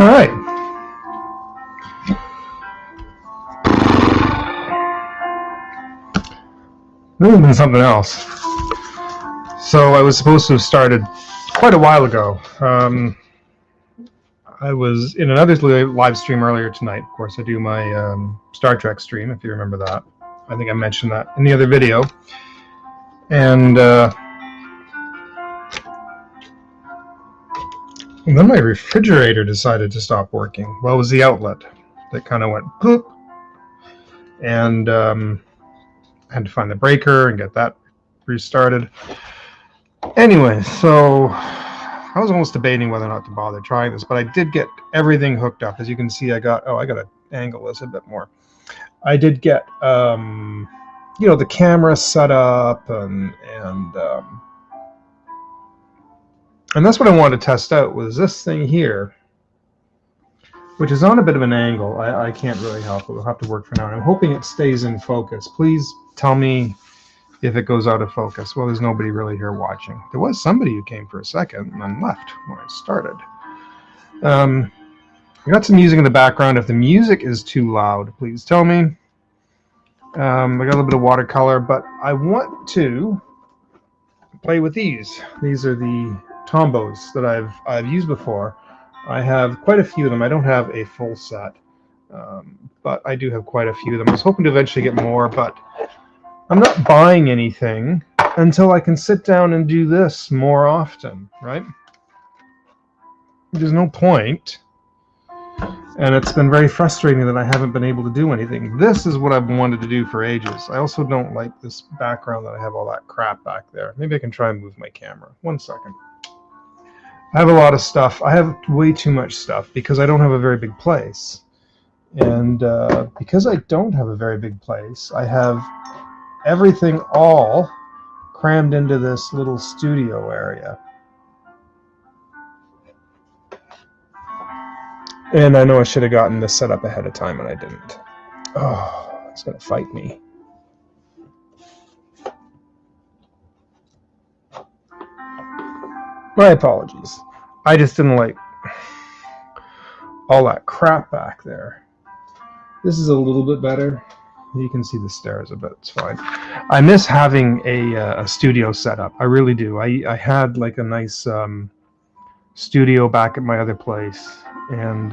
All right. This has been something else. So I was supposed to have started quite a while ago. I was in another live stream earlier tonight. Of course, I do my Star Trek stream, if you remember that. I think I mentioned that in the other video. And then my refrigerator decided to stop working. Well, it was the outlet that kind of went poop. And I had to find the breaker and get that restarted. Anyway, so I was almost debating whether or not to bother trying this, but I did get everything hooked up. As you can see, I got to angle this a bit more. I did get, the camera set up and that's what I wanted to test out, was this thing here, which is on a bit of an angle. I can't really help it. We'll have to work for now. And I'm hoping it stays in focus. Please tell me if it goes out of focus. Well, there's nobody really here watching. There was somebody who came for a second and then left when I started. I got some music in the background. If the music is too loud, please tell me. I got a little bit of watercolor, but I want to play with these. These are the Tombos that I've used before. I have quite a few of them. I don't have a full set, but I do have quite a few of them. I was hoping to eventually get more, but I'm not buying anything until I can sit down and do this more often, right? There's no point. And it's been very frustrating that I haven't been able to do anything. This is what I've wanted to do for ages. I also don't like this background that I have all that crap back there. Maybe I can try and move my camera. 1 second. I have a lot of stuff. I have way too much stuff because I don't have a very big place. And because I don't have a very big place, I have everything all crammed into this little studio area. And I know I should have gotten this set up ahead of time, and I didn't. Oh, it's going to fight me. My apologies. I just didn't like all that crap back there. This is a little bit better. You can see the stairs a bit. It's fine. I miss having a studio set up. I really do. I had like a nice studio back at my other place. And,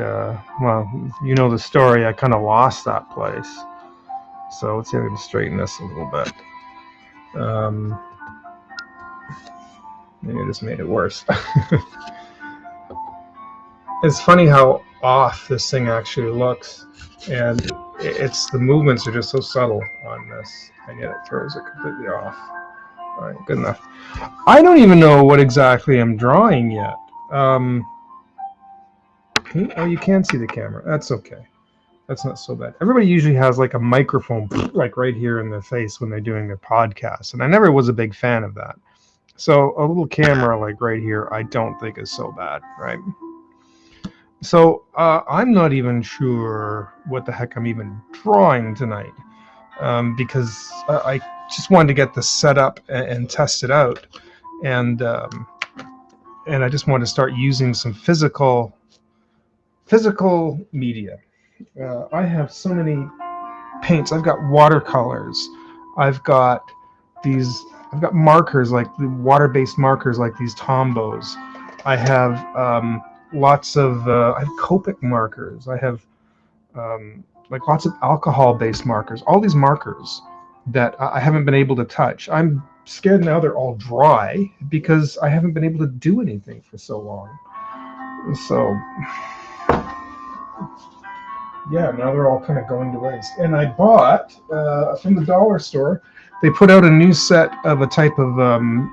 well, you know the story. I kind of lost that place. So let's see if I can straighten this a little bit. Maybe I just made it worse. It's funny how off this thing actually looks. And the movements are just so subtle on this. And yet it throws it completely off. All right, good enough. I don't even know what exactly I'm drawing yet. Oh, you can see the camera. That's okay. That's not so bad. Everybody usually has like a microphone like right here in their face when they're doing their podcast, and I never was a big fan of that. So a little camera like right here, I don't think is so bad, right? So I'm not even sure what the heck I'm even drawing tonight, because I just wanted to get this set up and test it out, and I just wanted to start using some physical media. I have so many paints. I've got watercolors. I've got markers, like the water-based markers, like these Tombos. I have lots of I have Copic markers. I have like lots of alcohol-based markers. All these markers that I haven't been able to touch. I'm scared now they're all dry because I haven't been able to do anything for so long. So yeah, now they're all kind of going to waste. And I bought from the dollar store, they put out a new set of a type of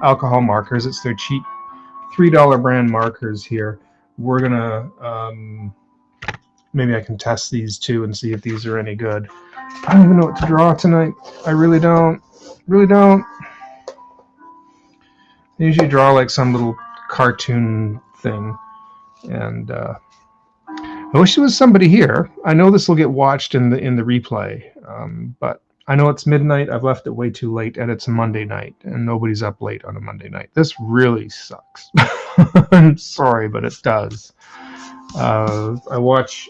alcohol markers. It's their cheap $3 brand markers here. We're gonna maybe I can test these too and see if these are any good. I don't even know what to draw tonight. I really don't. I usually draw like some little cartoon thing, and I wish there was somebody here. I know this will get watched in the replay, but I know it's midnight. I've left it way too late, and it's a Monday night, and nobody's up late on a Monday night. This really sucks. I'm sorry, but it does. I watch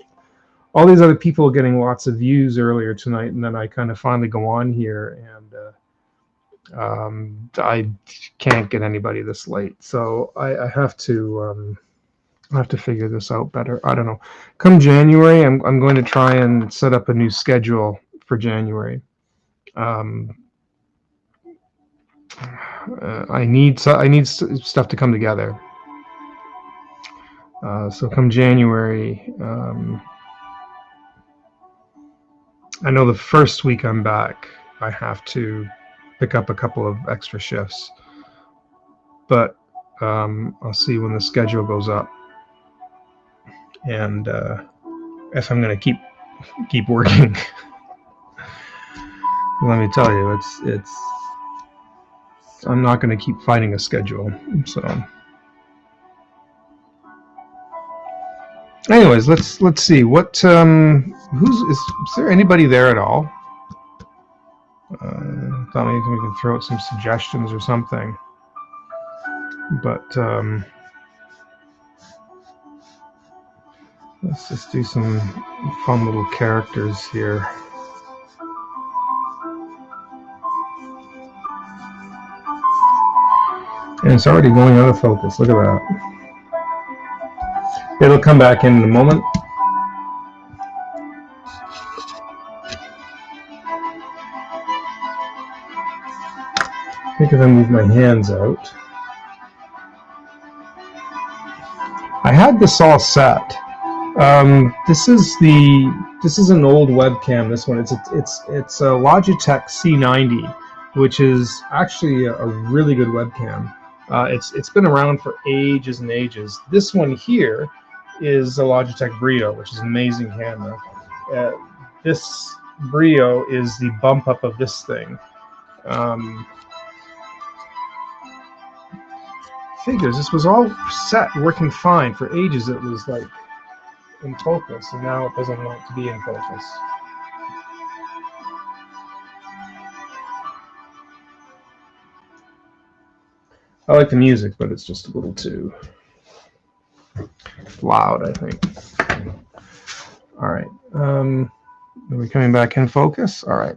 all these other people getting lots of views earlier tonight, and then I kind of finally go on here, and I can't get anybody this late. So I have to figure this out better. I don't know. Come January, I'm going to try and set up a new schedule for January. I need stuff to come together. So come January, I know the first week I'm back, I have to pick up a couple of extra shifts, but I'll see when the schedule goes up, and if I'm going to keep working. Let me tell you, it's I'm not going to keep fighting a schedule. So, anyways, let's see what is there anybody there at all? Thought maybe we can throw out some suggestions or something, but let's just do some fun little characters here. And it's already going out of focus. Look at that. It'll come back in a moment. I think if I move my hands out. I had this all set. This is an old webcam. This one, it's a Logitech C90, which is actually a really good webcam. It's been around for ages and ages. This one here is a Logitech Brio, which is an amazing camera. This Brio is the bump up of this thing. Figures, this was all set, working fine for ages. It was like in focus, and now it doesn't want to be in focus. I like the music, but it's just a little too loud, I think. All right. Are we coming back in focus? All right.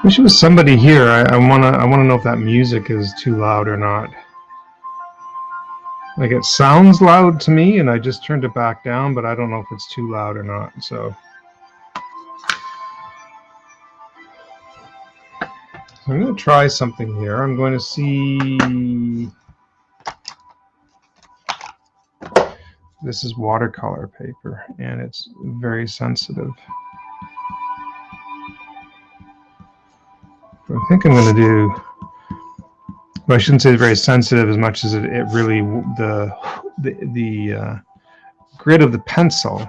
Wish there was somebody here. I wanna know if that music is too loud or not. Like, it sounds loud to me, and I just turned it back down, but I don't know if it's too loud or not. So I'm going to try something here. I'm going to see. This is watercolor paper, and it's very sensitive. I think I'm going to do. Well, I shouldn't say very sensitive as much as it really the grit of the pencil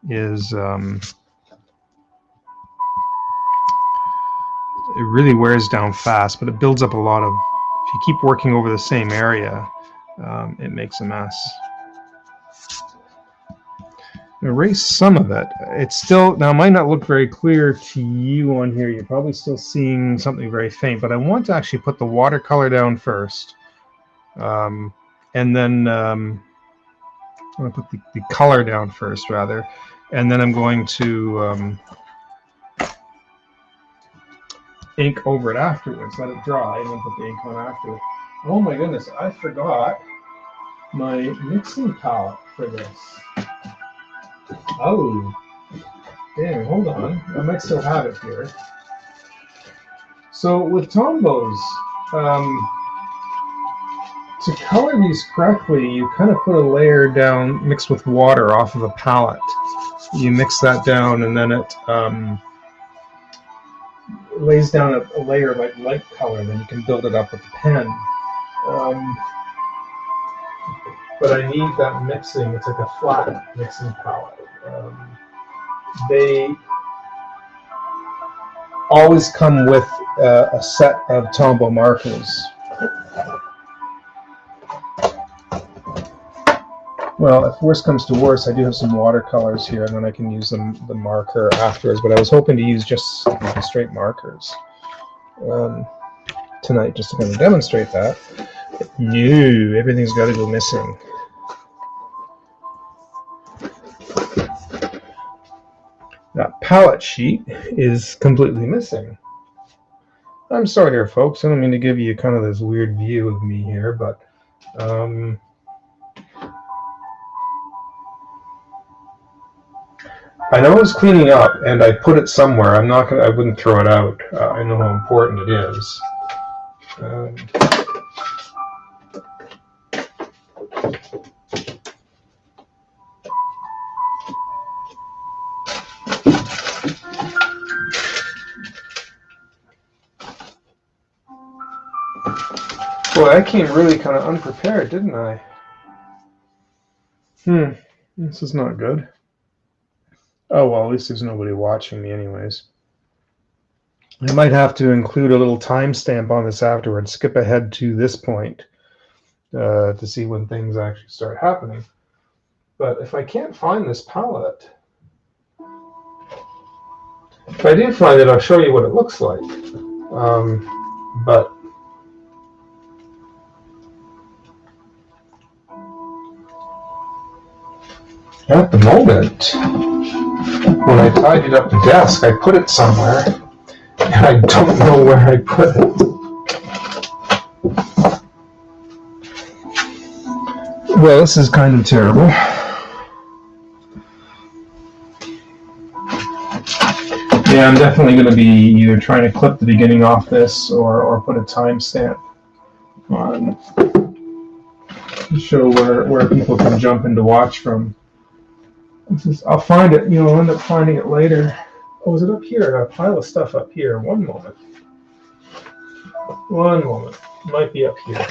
is. It really wears down fast, but it builds up a lot of. If you keep working over the same area, it makes a mess. Erase some of it. It's still, now it might not look very clear to you on here. You're probably still seeing something very faint, but I want to actually put the watercolor down first. And then I'm going to put the color down first, rather. And then I'm going to ink over it afterwards, let it dry, and then put the ink on afterwards. Oh my goodness, I forgot my mixing palette for this. Oh, damn, hold on. I might still have it here. So with Tombows, to color these correctly, you kind of put a layer down mixed with water off of a palette. You mix that down, and then it lays down a layer of like light color, then you can build it up with a pen. But I need that mixing. It's like a flat mixing palette. They always come with a set of Tombow markers. Well, if worse comes to worse, I do have some watercolors here, and then I can use the marker afterwards. But I was hoping to use just straight markers tonight, just to kind of demonstrate that. But no, everything's got to go missing. That palette sheet is completely missing. I'm sorry here, folks. I don't mean to give you kind of this weird view of me here, but I know I was cleaning up, and I put it somewhere. I wouldn't throw it out. I know how important it is. Boy, I came really kind of unprepared, didn't I? This is not good. Oh, well, at least there's nobody watching me anyways. I might have to include a little timestamp on this afterwards, skip ahead to this point to see when things actually start happening. But if I can't find this palette, if I do find it, I'll show you what it looks like. But at the moment, when I tidied up the desk, I put it somewhere, and I don't know where I put it. Well, this is kind of terrible. Yeah, I'm definitely going to be either trying to clip the beginning off this or put a timestamp on to show where people can jump in to watch from. I'll find it, I'll end up finding it later. Oh, is it up here? I got a pile of stuff up here. One moment. It might be up here.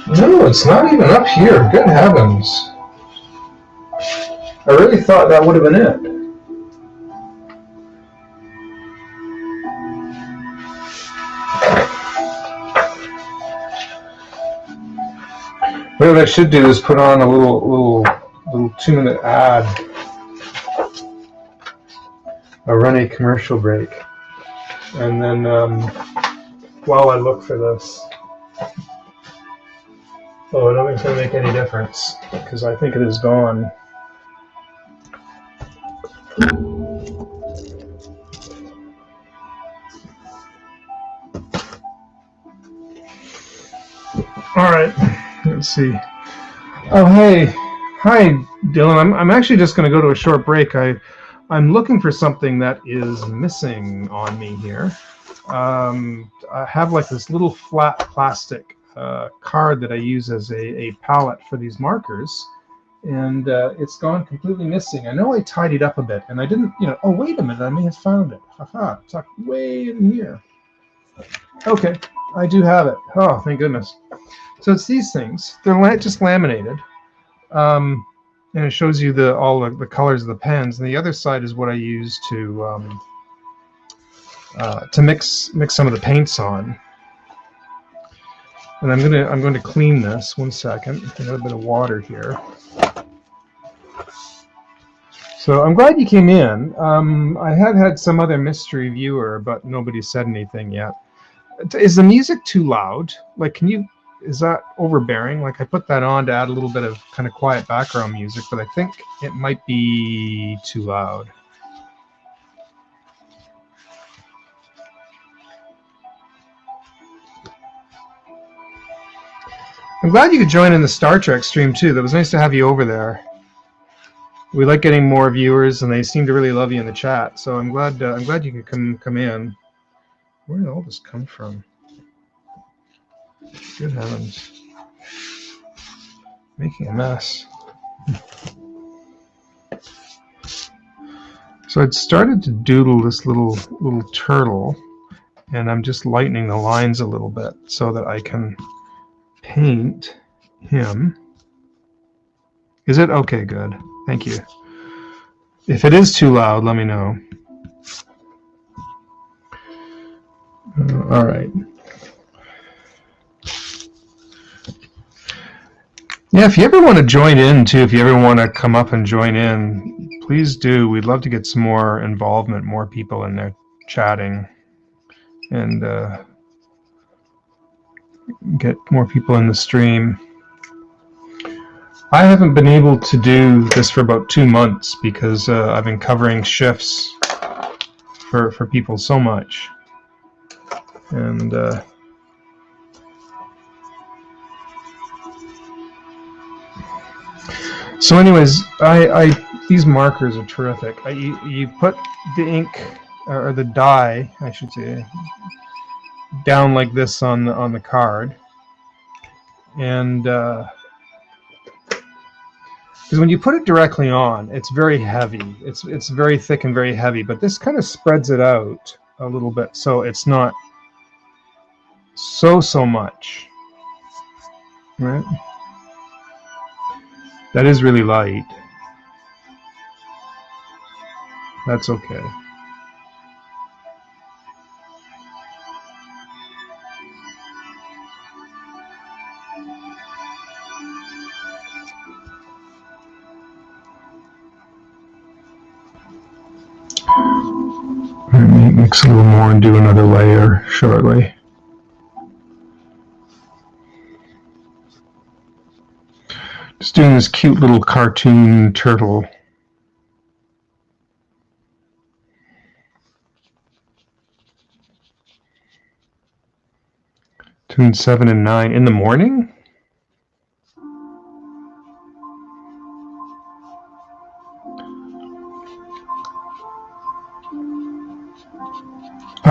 No, it's not even up here. Good heavens. I really thought that would have been it. What I should do is put on a little 2-minute ad. I'll run a commercial break, and then while I look for this. Oh, I don't think it's going to make any difference because I think it is gone. All right, let's see. Oh, hey. Hi, Dylan. I'm actually just going to go to a short break. I'm looking for something that is missing on me here. I have like this little flat plastic card that I use as a palette for these markers, and it's gone completely missing. I know I tidied up a bit, and I didn't, oh, wait a minute, I may have found it. Haha, it's like way in here. Okay, I do have it. Oh, thank goodness. So it's these things. They're just laminated, and it shows you all the colors of the pens. And the other side is what I use to mix some of the paints on. And I'm going to clean this. 1 second. I got a bit of water here. So I'm glad you came in. I have had some other mystery viewer, but nobody said anything yet. Is the music too loud? Like, is that overbearing? Like, I put that on to add a little bit of kind of quiet background music, but I think it might be too loud. I'm glad you could join in the Star Trek stream too. That was nice to have you over there. We like getting more viewers, and they seem to really love you in the chat. So I'm glad you could come in. Where did all this come from? Good heavens. Making a mess. So I'd started to doodle this little turtle, and I'm just lightening the lines a little bit so that I can paint him. Is it okay? Good. Thank you. If it is too loud, let me know. All right. Yeah, if you ever want to join in too, if you ever want to come up and join in, please do. We'd love to get some more involvement, more people in there chatting, and get more people in the stream. I haven't been able to do this for about 2 months because I've been covering shifts for people so much, and so anyways, these markers are terrific. You put the ink, or the dye, I should say, down like this on the card, and because when you put it directly on, it's very heavy. It's very thick and very heavy, but this kind of spreads it out a little bit, so it's not so much, right? That is really light. That's okay. Let me mix a little more and do another layer shortly. Just doing this cute little cartoon turtle. Between 7 and 9 in the morning?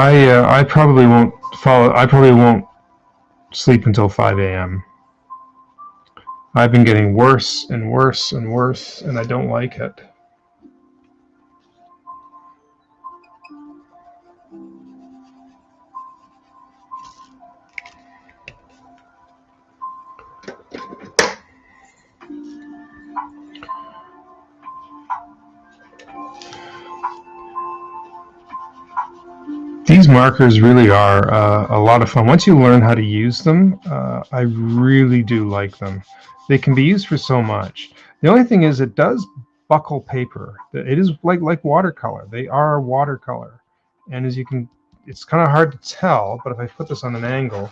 I probably won't follow. I probably won't sleep until 5 a.m. I've been getting worse and worse and worse, and I don't like it. These markers really are a lot of fun. Once you learn how to use them, I really do like them. They can be used for so much. The only thing is it does buckle paper. It is like watercolor. They are watercolor. And as you can, it's kind of hard to tell, but if I put this on an angle,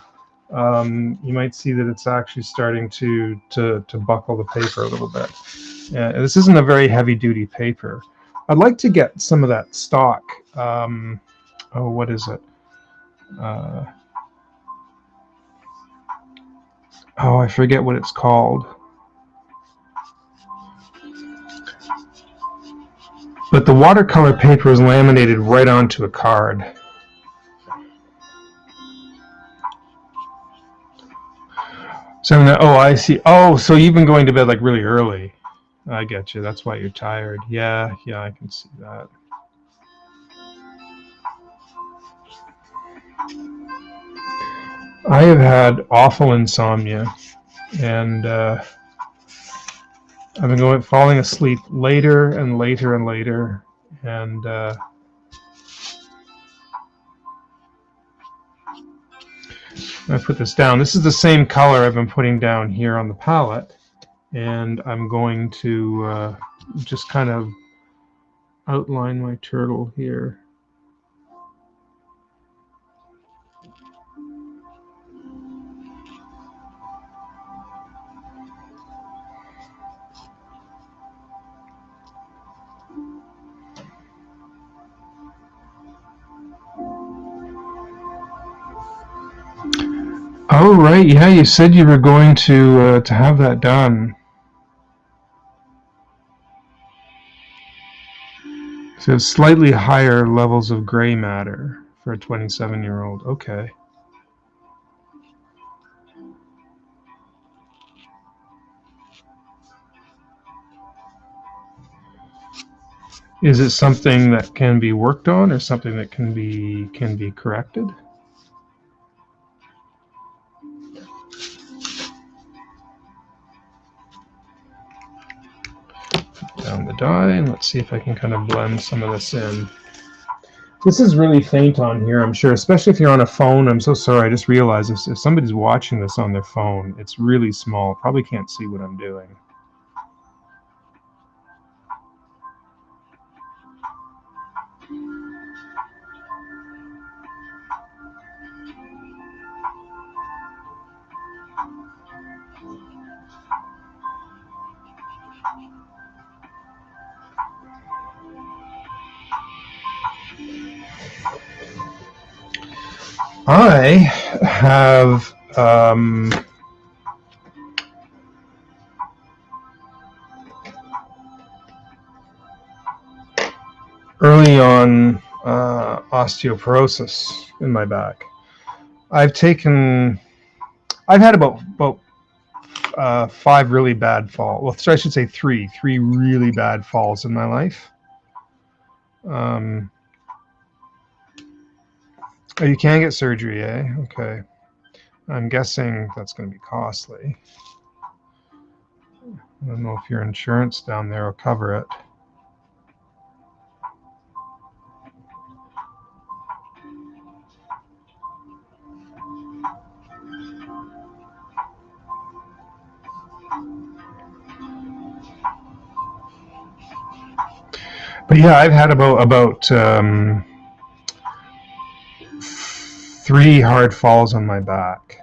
you might see that it's actually starting to buckle the paper a little bit. This isn't a very heavy-duty paper. I'd like to get some of that stock. Oh, what is it? Oh, I forget what it's called. But the watercolor paper is laminated right onto a card. So I see. Oh, so you've been going to bed like really early. I get you. That's why you're tired. Yeah, I can see that. I have had awful insomnia, and I've been falling asleep later and later and later, and I put this down. This is the same color I've been putting down here on the palette, and I'm going to just kind of outline my turtle here. Oh, right. Yeah, you said you were going to have that done. So slightly higher levels of gray matter for a 27-year-old. Okay. Is it something that can be worked on, or something that can be corrected? Down the dye, and let's see if I can kind of blend some of this in. This is really faint on here, I'm sure, especially if you're on a phone. I'm so sorry, I just realized if somebody's watching this on their phone, it's really small. Probably can't see what I'm doing. I have early on osteoporosis in my back. I've had about 5 really bad falls. Well, I should say three really bad falls in my life. Oh, you can get surgery, eh? Okay. I'm guessing that's going to be costly. I don't know if your insurance down there will cover it. But yeah, I've had about 3 hard falls on my back,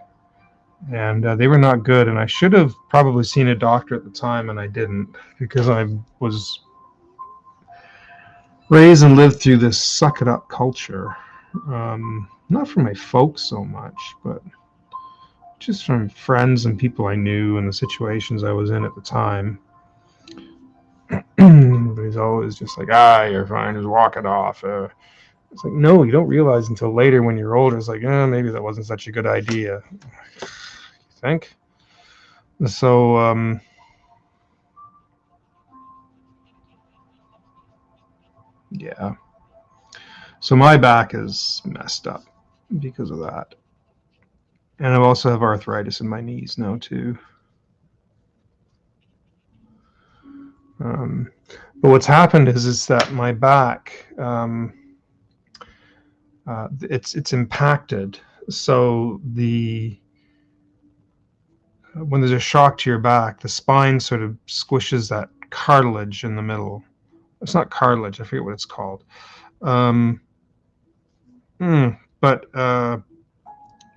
and they were not good. And I should have probably seen a doctor at the time, and I didn't, because I was raised and lived through this suck it up culture. Not from my folks so much, but just from friends and people I knew and the situations I was in at the time. Everybody's always just like, you're fine, just walk it off. It's like, no, you don't realize until later when you're older. It's like, maybe that wasn't such a good idea. You think? So, yeah. So my back is messed up because of that. And I also have arthritis in my knees now, too. But what's happened is that my back, it's impacted. So when there's a shock to your back, the spine sort of squishes that cartilage in the middle. It's not cartilage, I forget what it's called. But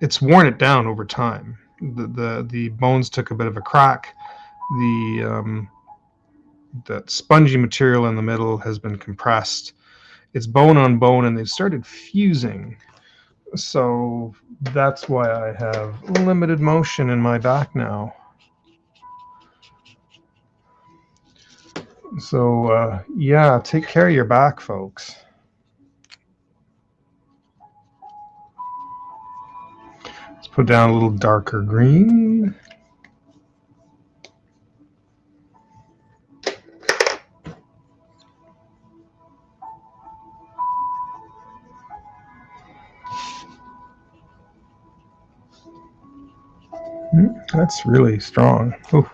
it's worn it down over time. The bones took a bit of a crack. That spongy material in the middle has been compressed. It's bone on bone, and they've started fusing. So that's why I have limited motion in my back now. So yeah, take care of your back, folks. Let's put down a little darker green. That's really strong. Ooh.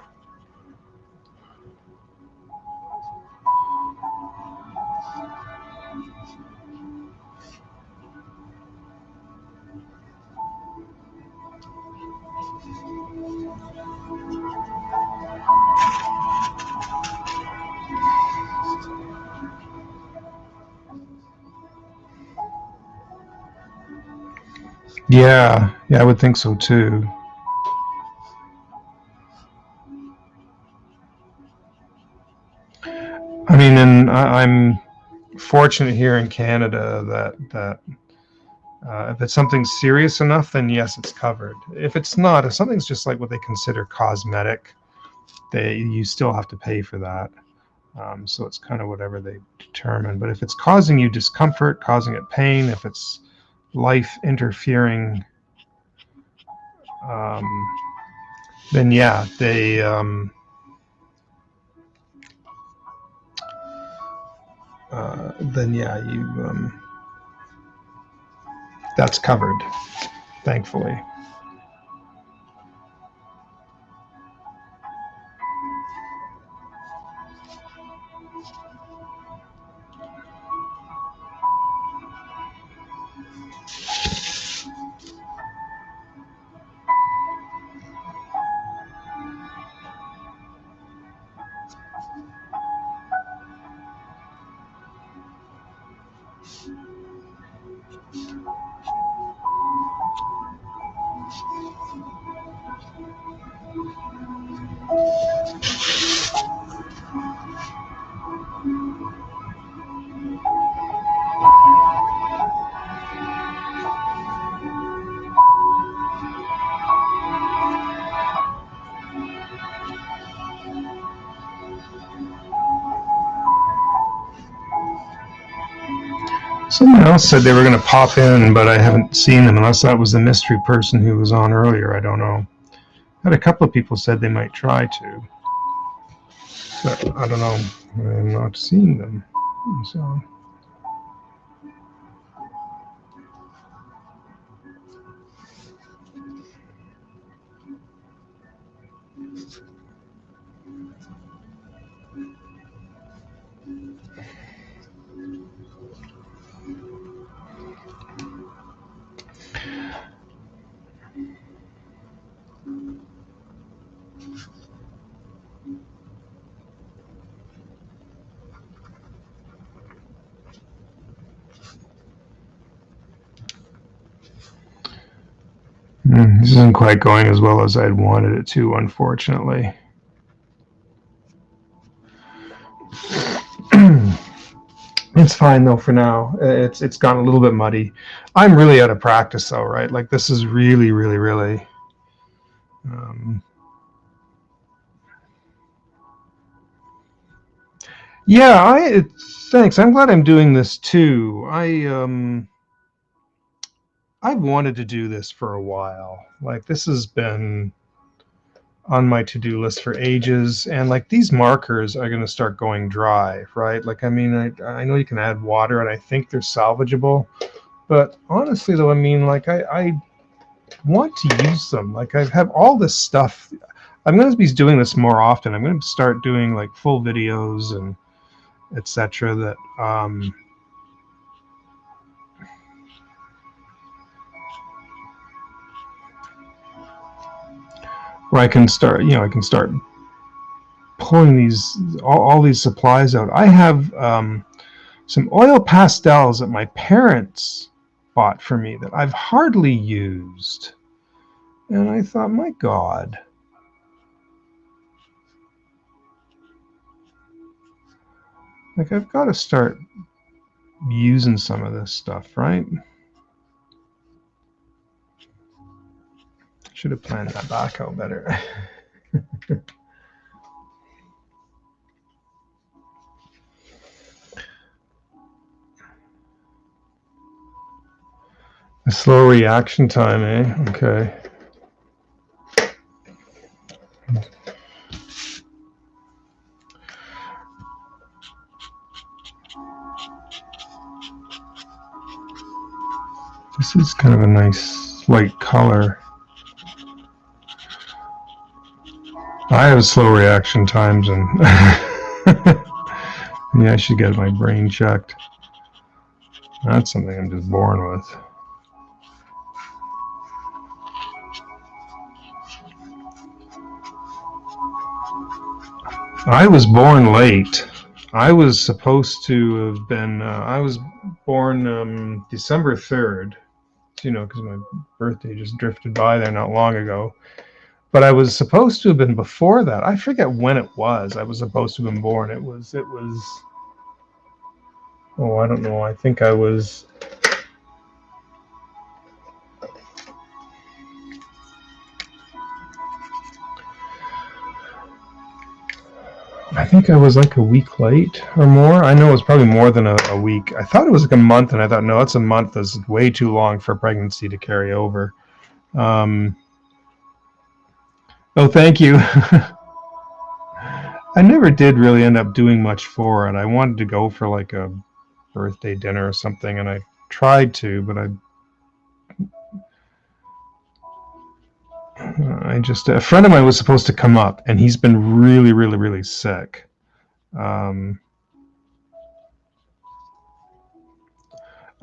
Yeah, I would think so too. I mean, and I'm fortunate here in Canada that if it's something serious enough, then yes, it's covered. If it's not, if something's just like what they consider cosmetic, you still have to pay for that. So it's kind of whatever they determine. But if it's causing you discomfort, causing it pain, if it's life interfering, then yeah, then yeah, that's covered, thankfully. Someone else said they were going to pop in, but I haven't seen them unless that was the mystery person who was on earlier. I don't know. I had a couple of people said they might try to, but I don't know. I'm not seeing them. So. This isn't quite going as well as I'd wanted it to, unfortunately. It's fine though for now. It's gotten a little bit muddy. I'm really out of practice though, right? Like this is really. Yeah, thanks. I'm glad I'm doing this too. I've wanted to do this for a while. Like this has been on my to-do list for ages, and like these markers are going to start going dry, right? Like I mean, I know you can add water, and I think they're salvageable, but honestly though, I mean, like I want to use them. Like I have all this stuff. I'm going to be doing this more often. I'm going to start doing like full videos and etc. That where I can start, I can start pulling these all these supplies out. I have some oil pastels that my parents bought for me that I've hardly used, and I thought, my God, like I've got to start using some of this stuff, right? Should have planned that back out better. A slow reaction time, eh? Okay. This is kind of a nice light color. I have slow reaction times, and yeah, I should get my brain checked. That's something I'm just born with. I was born late. I was supposed to have been, I was born December 3rd, you know, because my birthday just drifted by there not long ago. But I was supposed to have been before that. I forget when it was. I was supposed to have been born. It was, oh, I don't know. I think I was, like a week late or more. I know it was probably more than a week. I thought it was like a month, and I thought, no, that's a month. That's way too long for pregnancy to carry over. Oh, thank you. I never did really end up doing much for it. I wanted to go for like a birthday dinner or something, and I tried to, but I just, a friend of mine was supposed to come up, and he's been really, really, really sick. I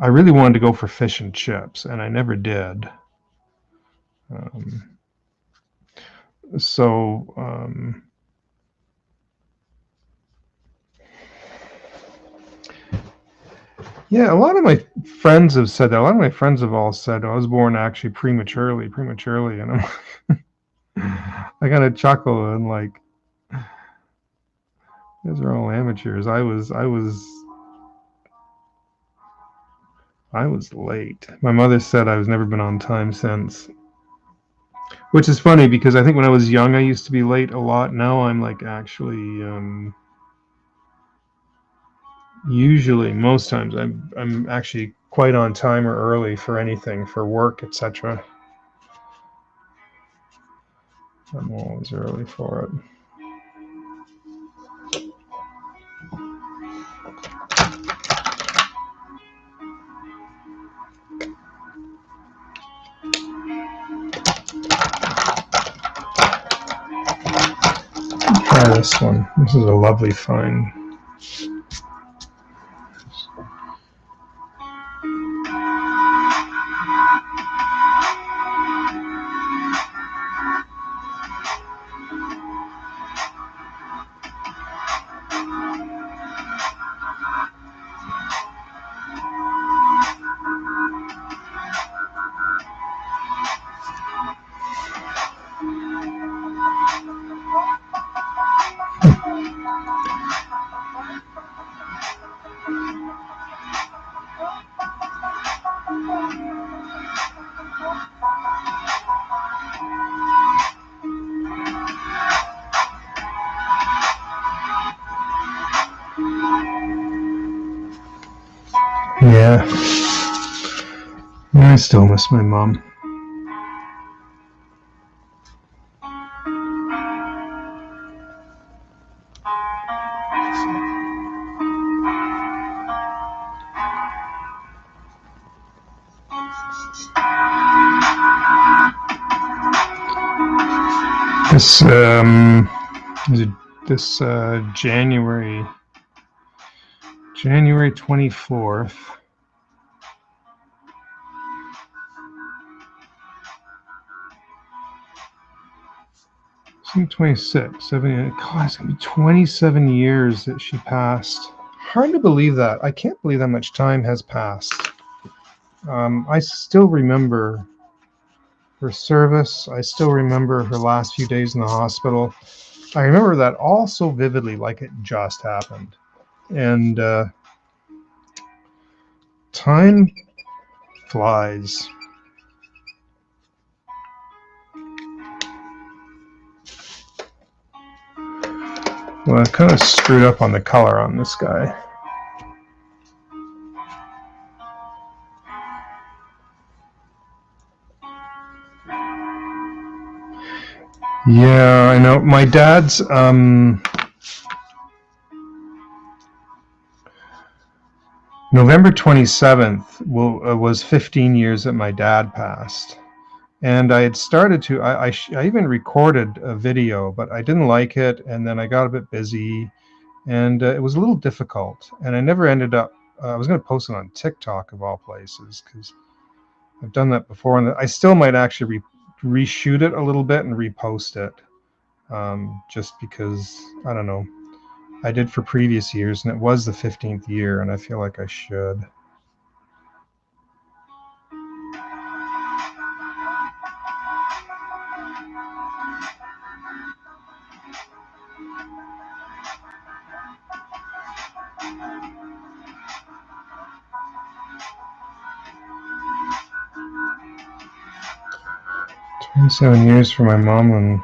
really wanted to go for fish and chips, and I never did. Yeah, a lot of my friends have said that. A lot of my friends have all said, I was born actually prematurely, and I'm I kind of chuckle and like, these are all amateurs. I was late. My mother said I've never been on time since. Which is funny because I think when I was young I used to be late a lot. Now I'm like actually usually most times I'm actually quite on time or early for anything, for work, etc. I'm always early for it. Try this one. This is a lovely find. Yeah. I still miss my mom. This January 24th. I think 26, 70, God, it's gonna be 27 years that she passed. Hard to believe that. I can't believe that much time has passed. I still remember her service. I still remember her last few days in the hospital. I remember that all so vividly, like it just happened. And time flies. Well, I kind of screwed up on the color on this guy. Yeah, I know. My dad's November 27th was 15 years that my dad passed. And I had started to, I even recorded a video, but I didn't like it. And then I got a bit busy and it was a little difficult. And I never ended up, I was going to post it on TikTok of all places because I've done that before. And I still might actually reshoot it a little bit and repost it. Just because, I don't know, I did for previous years and it was the 15th year and I feel like I should. 27 years for my mom and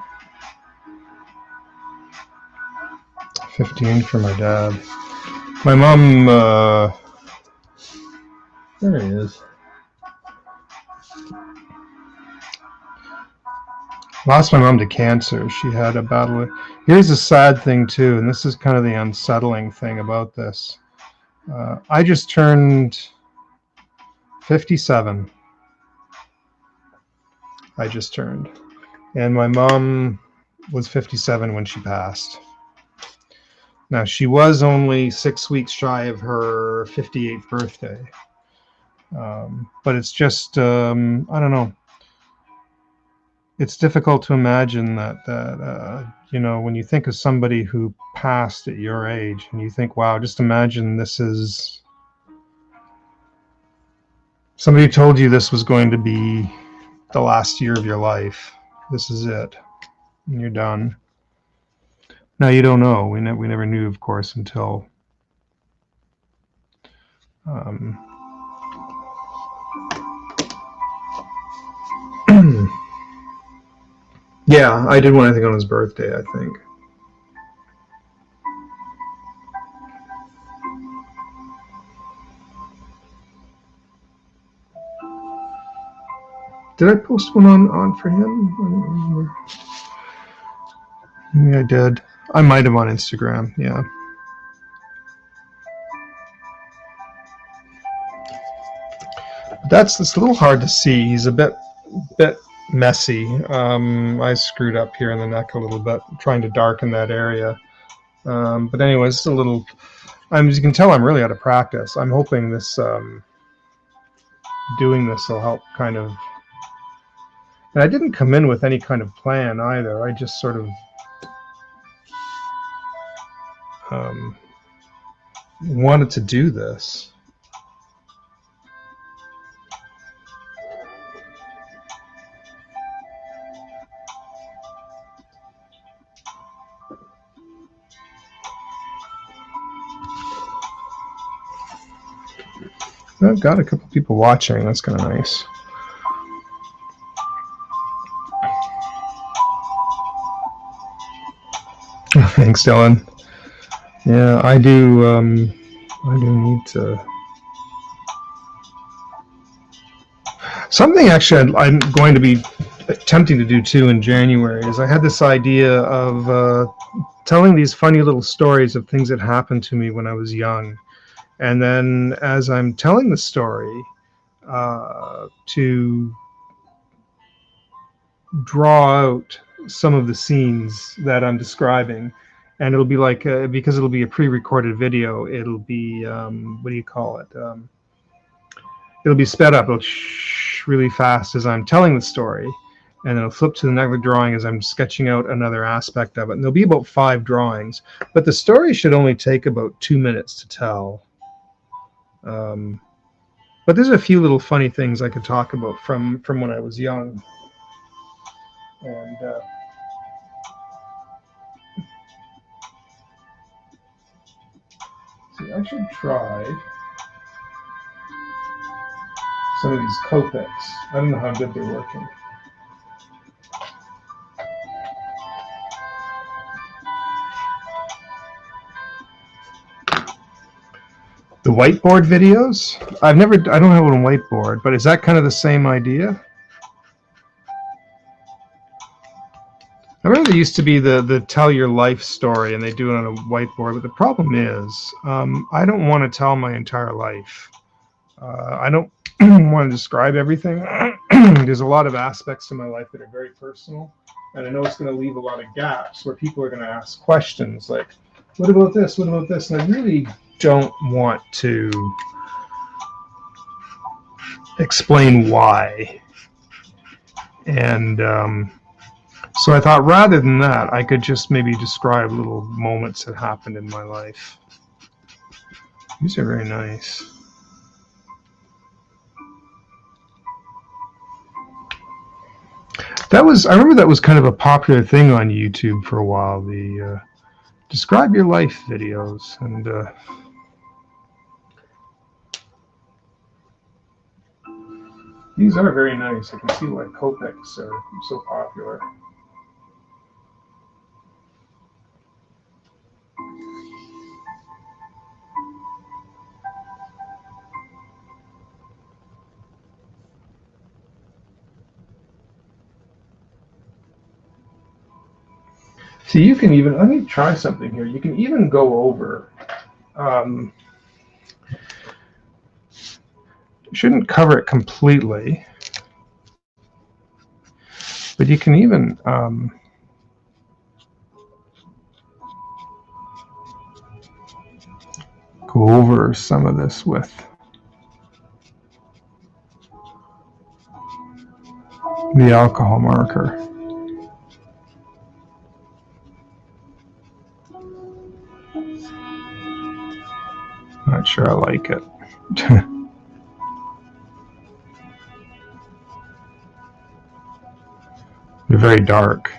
15 for my dad. My mom, there he is. Lost my mom to cancer. She had a battle. Here's the sad thing too, and this is kind of the unsettling thing about this. I just turned 57. I just turned. And my mom was 57 when she passed. Now, she was only 6 weeks shy of her 58th birthday. But it's just, I don't know. It's difficult to imagine that you know, when you think of somebody who passed at your age and you think, wow, just imagine this is somebody who told you this was going to be the last year of your life. This is it. And you're done. Now, you don't know. We never knew, of course, until yeah, I did one, I think, on his birthday, I think. Did I post one on for him? I don't remember. Maybe I did. I might have on Instagram, yeah. It's a little hard to see. He's a bit messy. I screwed up here in the neck a little bit, trying to darken that area. But anyways, it's a little. As you can tell, I'm really out of practice. I'm hoping this doing this will help kind of. And I didn't come in with any kind of plan either. I just sort of wanted to do this. I've got a couple people watching. That's kind of nice. Thanks, Dylan. Yeah, I do need to. Something actually I'm going to be attempting to do too in January is I had this idea of telling these funny little stories of things that happened to me when I was young. And then as I'm telling the story, to draw out some of the scenes that I'm describing. And it'll be like, because it'll be a pre-recorded video, it'll be, what do you call it? It'll be sped up. It'll really fast as I'm telling the story. And then it'll flip to the next drawing as I'm sketching out another aspect of it. And there'll be about 5 drawings. But the story should only take about 2 minutes to tell. But there's a few little funny things I could talk about from when I was young. And see, I should try some of these Copics. I don't know how good they're working. The whiteboard videos? I don't have a whiteboard, but is that kind of the same idea? I remember there used to be the tell your life story, and they do it on a whiteboard, but the problem is I don't want to tell my entire life. I don't want to describe everything. There's a lot of aspects to my life that are very personal, and I know it's going to leave a lot of gaps where people are going to ask questions like, what about this? What about this? And I really don't want to explain why. And so I thought rather than that, I could just maybe describe little moments that happened in my life. These are very nice. I remember that was kind of a popular thing on YouTube for a while, the describe your life videos. And These are very nice. I can see why Copics are so popular. So you can even, let me try something here. You can even go over, shouldn't cover it completely, but you can even go over some of this with the alcohol marker. Not sure I like it. They're very dark.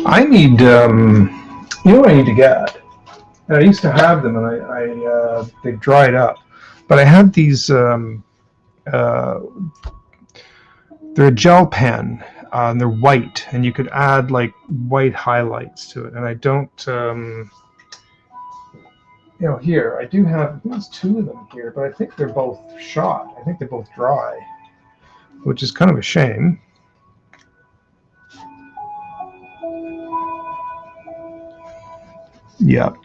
I need, you know what I need to get? And I used to have them, and they dried up. But I had these. They're a gel pen, and they're white, and you could add like white highlights to it. And I don't, you know, here I do have. There's two of them here, but I think they're both shot. I think they're both dry, which is kind of a shame. Yep.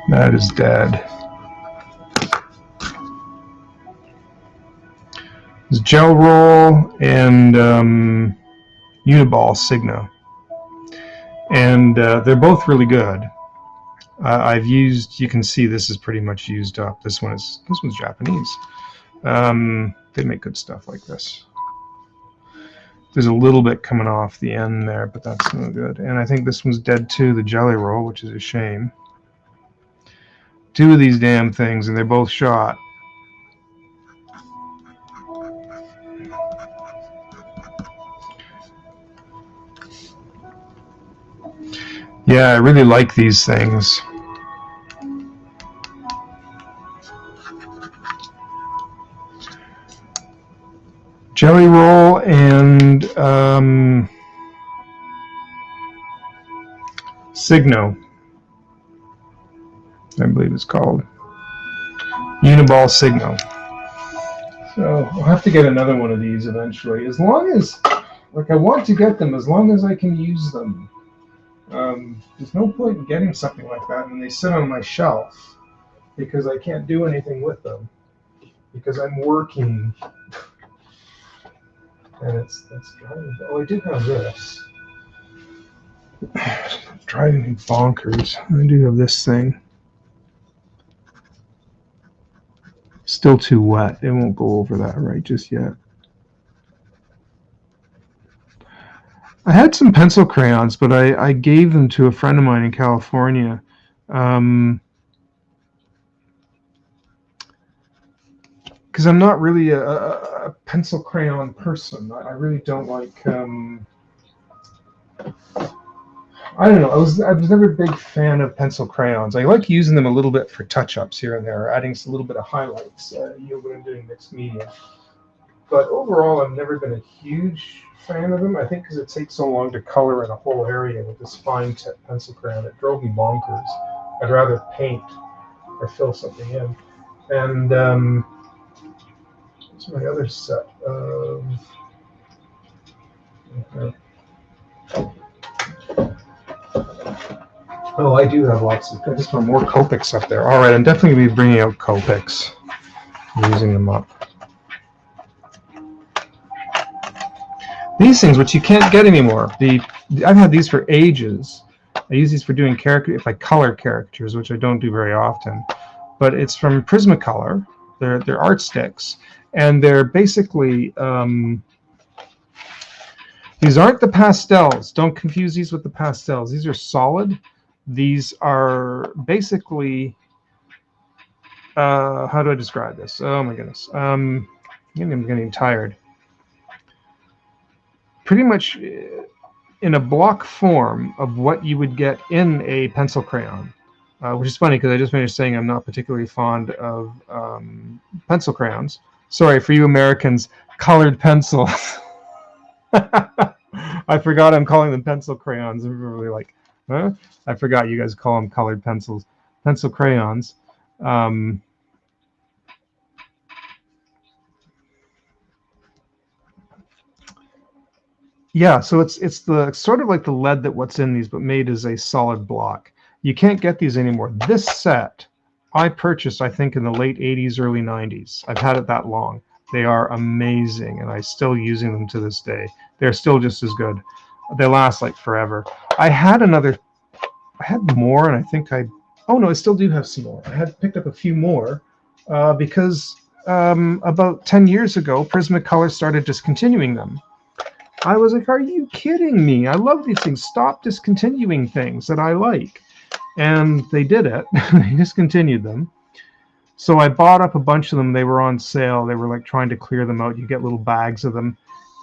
That is dead. There's Gel Roll and Uniball Signo. And they're both really good. I've used, you can see this is pretty much used up. This one's Japanese. They make good stuff like this. There's a little bit coming off the end there, but that's no good. And I think this one's dead too, the Jelly Roll, which is a shame. Two of these damn things, and they're both shot. Yeah, I really like these things. Jelly Roll and Signo, I believe it's called. Uniball Signo. So I'll have to get another one of these eventually. As long as, like, I want to get them as long as I can use them. There's no point in getting something like that and they sit on my shelf because I can't do anything with them because I'm working. And that's driving. Oh, I do have this. It's driving me bonkers. I do have this thing. Still too wet. It won't go over that right just yet. I had some pencil crayons, but I gave them to a friend of mine in California. Because I'm not really a pencil crayon person. I really don't like. I don't know. I was never a big fan of pencil crayons. I like using them a little bit for touch-ups here and there, adding a little bit of highlights. You know, when I'm doing mixed media. But overall, I've never been a huge fan of them. I think because it takes so long to color in a whole area with this fine tip pencil crayon, it drove me bonkers. I'd rather paint or fill something in. And what's my other set? Oh, I do have lots of. I just want more Copics up there. All right, I'm definitely going to be bringing out Copics, using them up. These things, which you can't get anymore. I've had these for ages. I use these for doing if I color caricatures, which I don't do very often. But it's from Prismacolor. They're art sticks, and they're basically These aren't the pastels. Don't confuse these with the pastels. These are solid. These are basically, how do I describe this? Oh my goodness. I'm getting tired. Pretty much in a block form of what you would get in a pencil crayon, which is funny because I just finished saying I'm not particularly fond of pencil crayons. Sorry for you Americans, colored pencils. I forgot I'm calling them pencil crayons. I'm really like, huh? I forgot you guys call them colored pencils, pencil crayons. Yeah, so it's the sort of like the lead that what's in these, but made as a solid block. You can't get these anymore. This set I purchased, I think, in the late 80s, early 90s. I've had it that long. They are amazing, and I'm still using them to this day. They're still just as good. They last like forever. I had more, and I think oh no, I still do have some more. I had picked up a few more because about 10 years ago, Prismacolor started discontinuing them. I was like, are you kidding me? I love these things. Stop discontinuing things that I like. And they did it. They discontinued them. So I bought up a bunch of them. They were on sale. They were like trying to clear them out. You get little bags of them.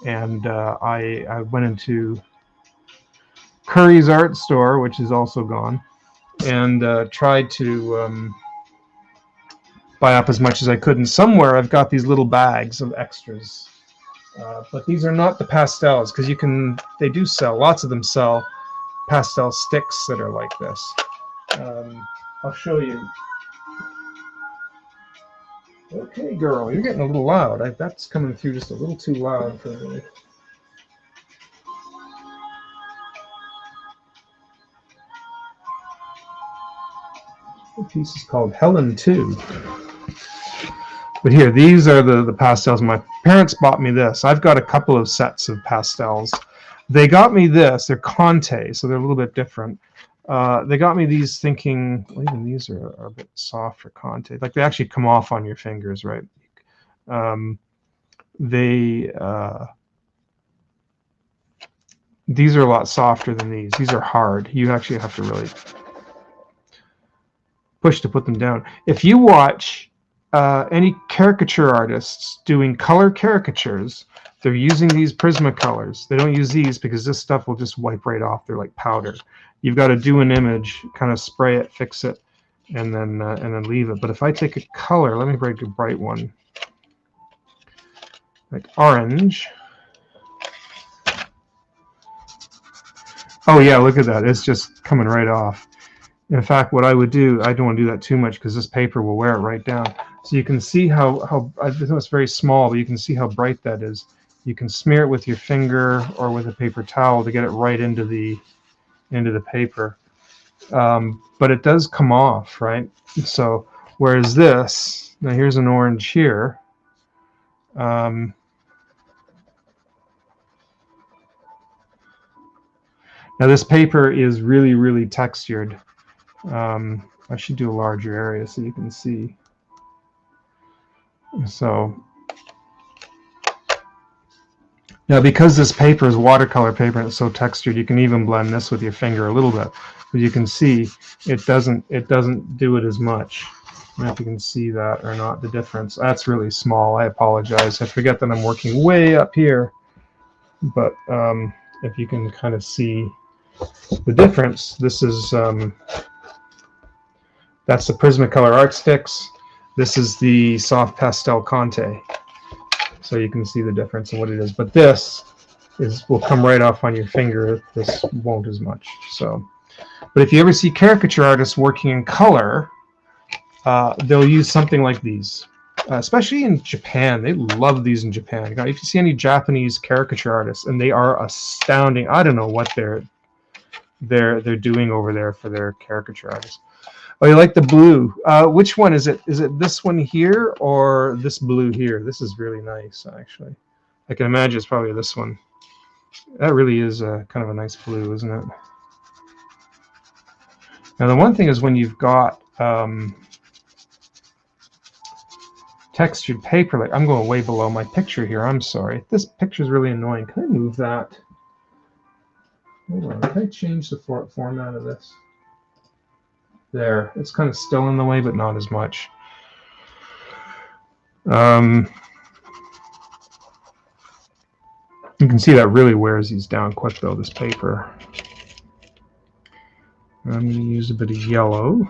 And I went into Curry's Art Store, which is also gone, and tried to buy up as much as I could. And somewhere I've got these little bags of extras. But these are not the pastels, because they do sell, lots of them sell pastel sticks that are like this. I'll show you. Okay, girl, you're getting a little loud. That's coming through just a little too loud for me. The piece is called Helen 2. But here, these are the pastels. My parents bought me this. I've got a couple of sets of pastels. They got me this. They're Conte, so they're a little bit different. They got me these thinking, well, even these are a bit soft for Conte. Like they actually come off on your fingers, right? These are a lot softer than these. These are hard. You actually have to really push to put them down. If you watch any caricature artists doing color caricatures, they're using these Prismacolors. They don't use these because this stuff will just wipe right off. They're like powder. You've got to do an image, kind of spray it, fix it, and then leave it. But if I take a color, let me break a bright one, like orange. Oh yeah, look at that. It's just coming right off. In fact, what I would do, I don't want to do that too much because this paper will wear it right down. So you can see how I know it's very small, but you can see how bright that is. You can smear it with your finger or with a paper towel to get it right into the paper. But it does come off, right? So whereas this, now here's an orange here. Now this paper is really, really textured. I should do a larger area so you can see. So now, because this paper is watercolor paper and it's so textured, you can even blend this with your finger a little bit. But you can see it doesn't do it as much. I don't know if you can see that or not, the difference. That's really small. I apologize. I forget that I'm working way up here. But if you can kind of see the difference, this is that's the Prismacolor Art Sticks. This is the Soft Pastel Conte. So you can see the difference in what it is. But this will come right off on your finger. This won't as much. So, but if you ever see caricature artists working in color, they'll use something like these. Especially in Japan, they love these in Japan. If you see any Japanese caricature artists, and they are astounding. I don't know what they're doing over there for their caricature artists. Oh, you like the blue? Which one is it? Is it this one here or this blue here? This is really nice, actually. I can imagine it's probably this one. That really is kind of a nice blue, isn't it? Now, the one thing is when you've got textured paper, like I'm going way below my picture here. I'm sorry. This picture is really annoying. Can I move that? Hold on, can I change the format of this? There, it's kind of still in the way, but not as much. You can see that really wears these down quite though, this paper. I'm going to use a bit of yellow.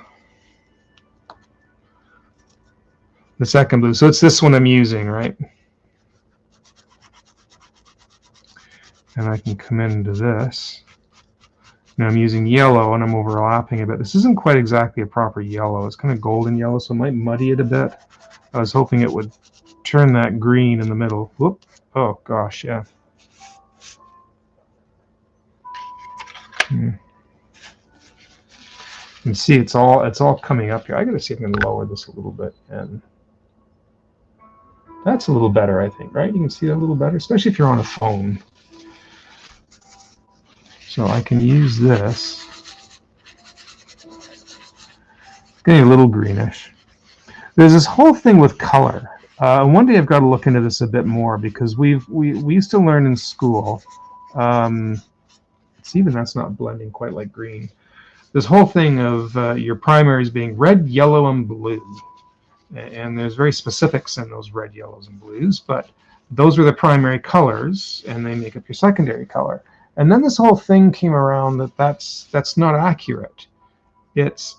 The second blue, so it's this one I'm using, right? And I can come into this. Now I'm using yellow and I'm overlapping a bit. This isn't quite exactly a proper yellow. It's kind of golden yellow, so it might muddy it a bit. I was hoping it would turn that green in the middle. Whoop. Oh gosh, yeah. You can see it's all coming up here. I gotta see if I can lower this a little bit, and that's a little better, I think, right? You can see that a little better, especially if you're on a phone. So I can use this. It's getting a little greenish. There's this whole thing with color. One day I've got to look into this a bit more, because we used to learn in school. It's even that's not blending quite like green. This whole thing of your primaries being red, yellow, and blue. And there's very specifics in those red, yellows, and blues, but those were the primary colors, and they make up your secondary color. And then this whole thing came around that's not accurate. It's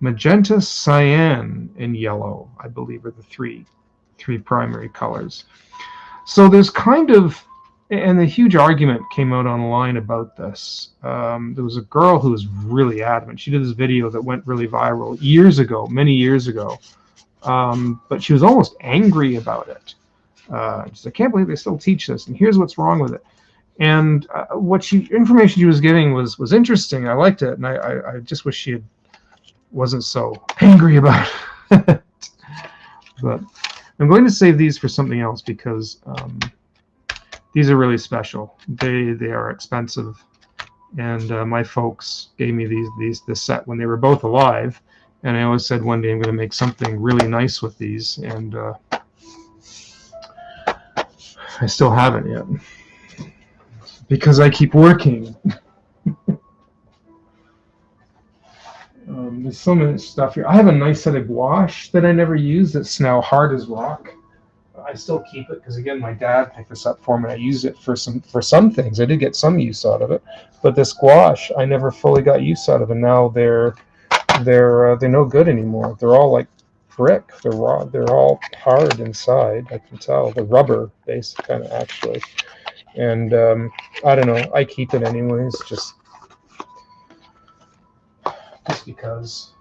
magenta, cyan, and yellow, I believe, are the three primary colors. So there's kind of, and a huge argument came out online about this. There was a girl who was really adamant. She did this video that went really viral years ago, many years ago, but she was almost angry about it. She said, I can't believe they still teach this, and here's what's wrong with it. And information she was giving was interesting. I liked it, and I just wish she wasn't so angry about it. But I'm going to save these for something else, because these are really special. They are expensive, and my folks gave me this set when they were both alive, and I always said one day I'm going to make something really nice with these, and I still haven't yet, because I keep working. There's so much stuff here. I have a nice set of gouache that I never use that's now hard as rock. I still keep it because, again, my dad picked this up for me. I use it for some things. I did get some use out of it, but this gouache I never fully got use out of, and now they're no good anymore. They're all like brick. They're raw. They're all hard inside. I can tell. The rubber base kind of actually, and I don't know. I keep it anyways, just because.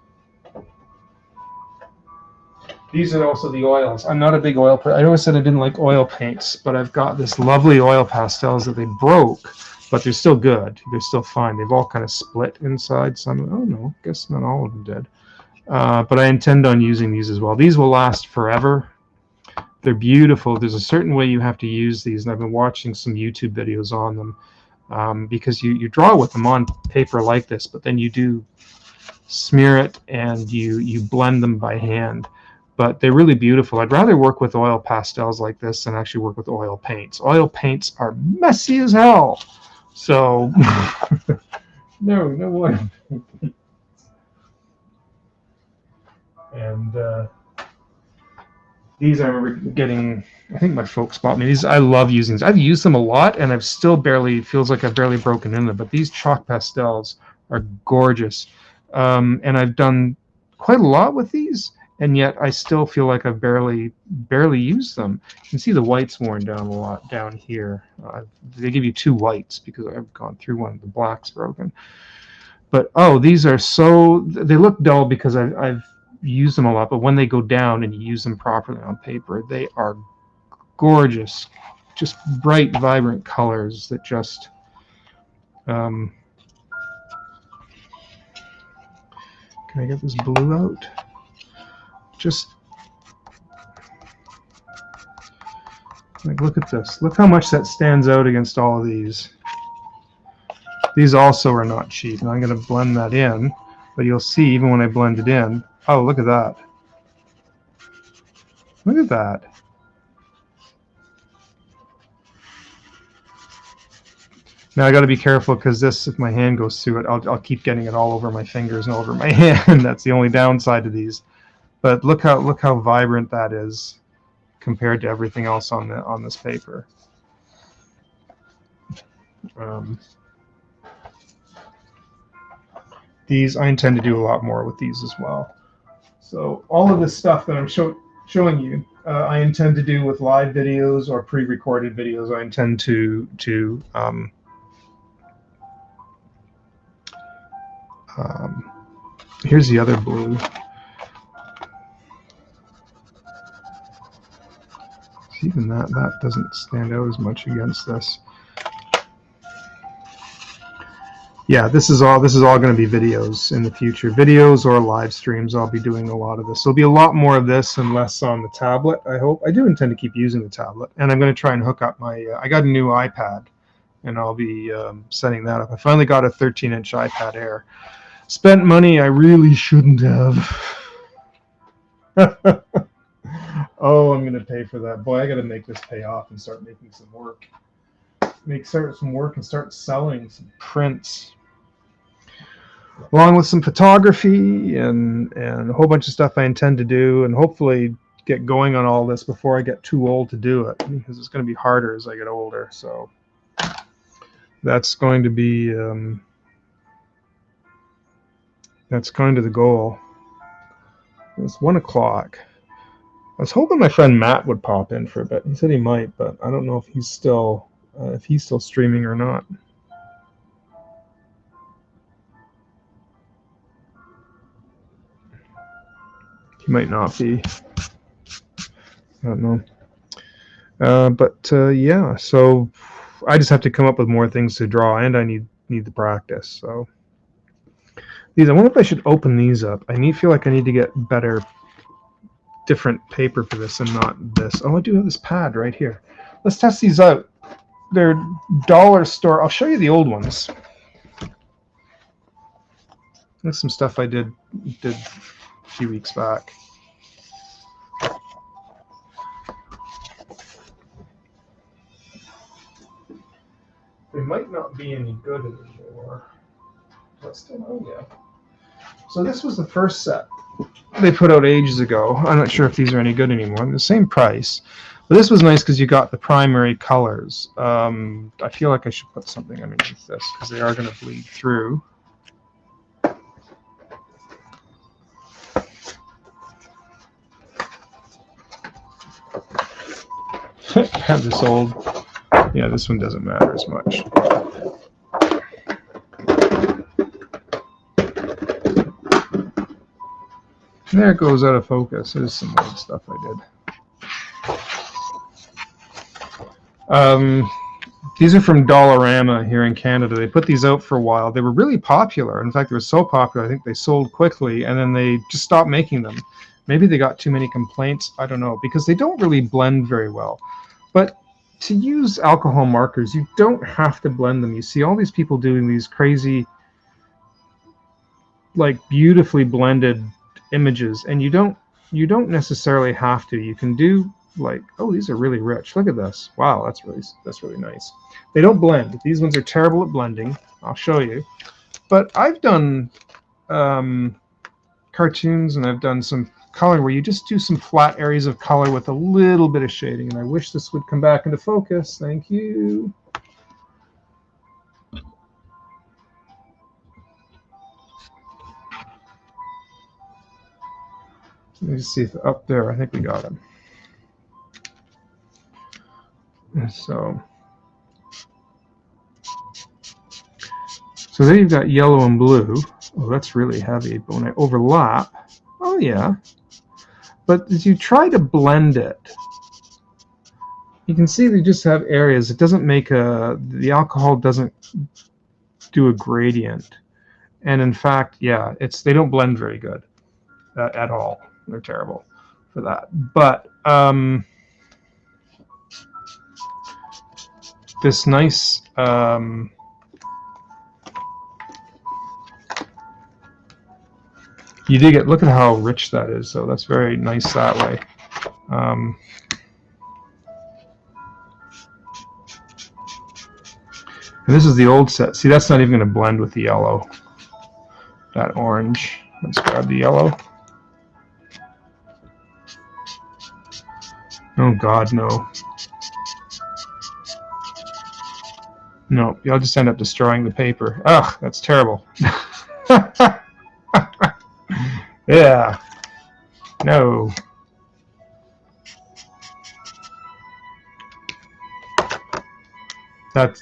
These are also the oils. I'm not a big oil person. I always said I didn't like oil paints, but I've got this lovely oil pastels that they broke, but they're still good. They're still fine. They've all kind of split inside. Some, oh no, I guess not all of them did. But I intend on using these as well. These will last forever. They're beautiful. There's a certain way you have to use these, and I've been watching some YouTube videos on them, because you draw with them on paper like this, but then you do smear it and you blend them by hand. But they're really beautiful. I'd rather work with oil pastels like this than actually work with oil paints. Oil paints are messy as hell. So, no oil paint. And these I remember getting, I think my folks bought me these. I love using these. I've used them a lot, and I've still feels like I've barely broken into them. But these chalk pastels are gorgeous. And I've done quite a lot with these, and yet I still feel like I've barely used them. You can see the white's worn down a lot down here. They give you 2 whites because I've gone through one. The black's broken. But oh, these are they look dull because I've used them a lot, but when they go down and you use them properly on paper, they are gorgeous. Just bright, vibrant colors that just can I get this blue out? Just like, look at this. Look how much that stands out against all of these. These also are not cheap, and I'm going to blend that in, but you'll see even when I blend it in, oh, look at that. Look at that. Now I got to be careful because this, if my hand goes through it, I'll keep getting it all over my fingers and all over my hand. That's the only downside to these. But look how vibrant that is compared to everything else on this paper. These, I intend to do a lot more with these as well. So all of this stuff that I'm showing you, I intend to do with live videos or pre-recorded videos. I intend to here's the other blue. Even that doesn't stand out as much against this. Yeah, this is all going to be videos in the future. Videos or live streams. I'll be doing a lot of this. There'll be a lot more of this and less on the tablet, I hope. I do intend to keep using the tablet, and I'm going to try and hook up my I got a new iPad, and I'll be setting that up. I finally got a 13-inch iPad Air. Spent money I really shouldn't have. Oh, I'm going to pay for that. Boy, I got to make this pay off and start making some work. Start some work and start selling some prints, along with some photography and a whole bunch of stuff I intend to do, and hopefully get going on all this before I get too old to do it, because it's going to be harder as I get older. So that's going to be that's kind of the goal. It's 1 o'clock. I was hoping my friend Matt would pop in for a bit. He said he might, but I don't know if he's still streaming or not. He might not be. I don't know. But yeah, so I just have to come up with more things to draw, and I need the practice. So these, I wonder if I should open these up. Feel like I need to get better, different paper for this and not this. Oh, I do have this pad right here. Let's test these out. They're dollar store. I'll show you the old ones. That's some stuff I did a few weeks back. They might not be any good anymore. But still, oh yeah. So this was the first set they put out ages ago. I'm not sure if these are any good anymore. They're the same price. But this was nice because you got the primary colors. I feel like I should put something underneath this because they are going to bleed through. Have this old. Yeah, this one doesn't matter as much. There it goes out of focus. There's some old stuff I did. These are from Dollarama here in Canada. They put these out for a while. They were really popular. In fact, they were so popular, I think they sold quickly, and then they just stopped making them. Maybe they got too many complaints. I don't know, because they don't really blend very well. But to use alcohol markers, you don't have to blend them. You see all these people doing these crazy, like beautifully blended images, and you don't necessarily have to. You can do like, oh, these are really rich. Look at this. Wow, that's really nice. They don't blend. These ones are terrible at blending. I'll show you. But I've done cartoons, and I've done some color where you just do some flat areas of color with a little bit of shading. And I wish this would come back into focus. Thank you. Let me see if up there, I think we got him. So there you've got yellow and blue. Oh, that's really heavy. But when I overlap, oh yeah. But as you try to blend it, you can see they just have areas. It doesn't make the alcohol doesn't do a gradient. And in fact, yeah, they don't blend very good at all. They're terrible for that. But this nice you dig it. Look at how rich that is. So that's very nice that way. And this is the old set. See, that's not even going to blend with the yellow. That orange. Let's grab the yellow. Oh God, no. No, you'll just end up destroying the paper. Ugh, that's terrible. Yeah. No.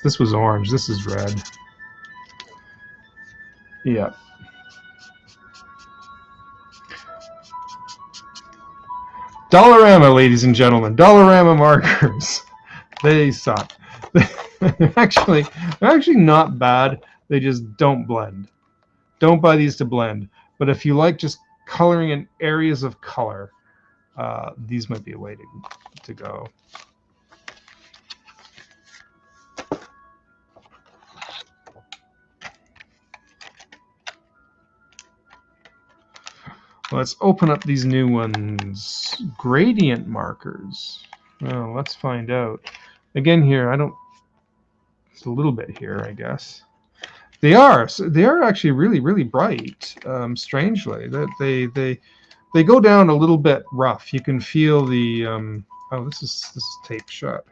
This was orange. This is red. Yeah. Dollarama, ladies and gentlemen. Dollarama markers. They suck. They're actually not bad. They just don't blend. Don't buy these to blend. But if you like just coloring in areas of color, these might be a way to go. Let's open up these new ones. Gradient markers. Well, let's find out. Again here, it's a little bit here, I guess. They are actually really bright. Strangely, that they go down a little bit rough. You can feel the oh, this is taped shut.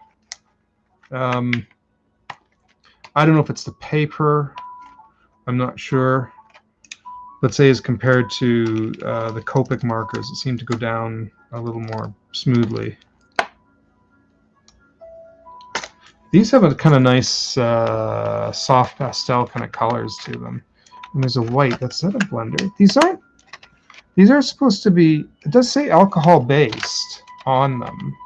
I don't know if it's the paper. I'm not sure. Let's say as compared to the Copic markers, it seemed to go down a little more smoothly. These have a kind of nice soft pastel kind of colors to them. And there's a white. That's not a blender. These are supposed to be, it does say alcohol based on them.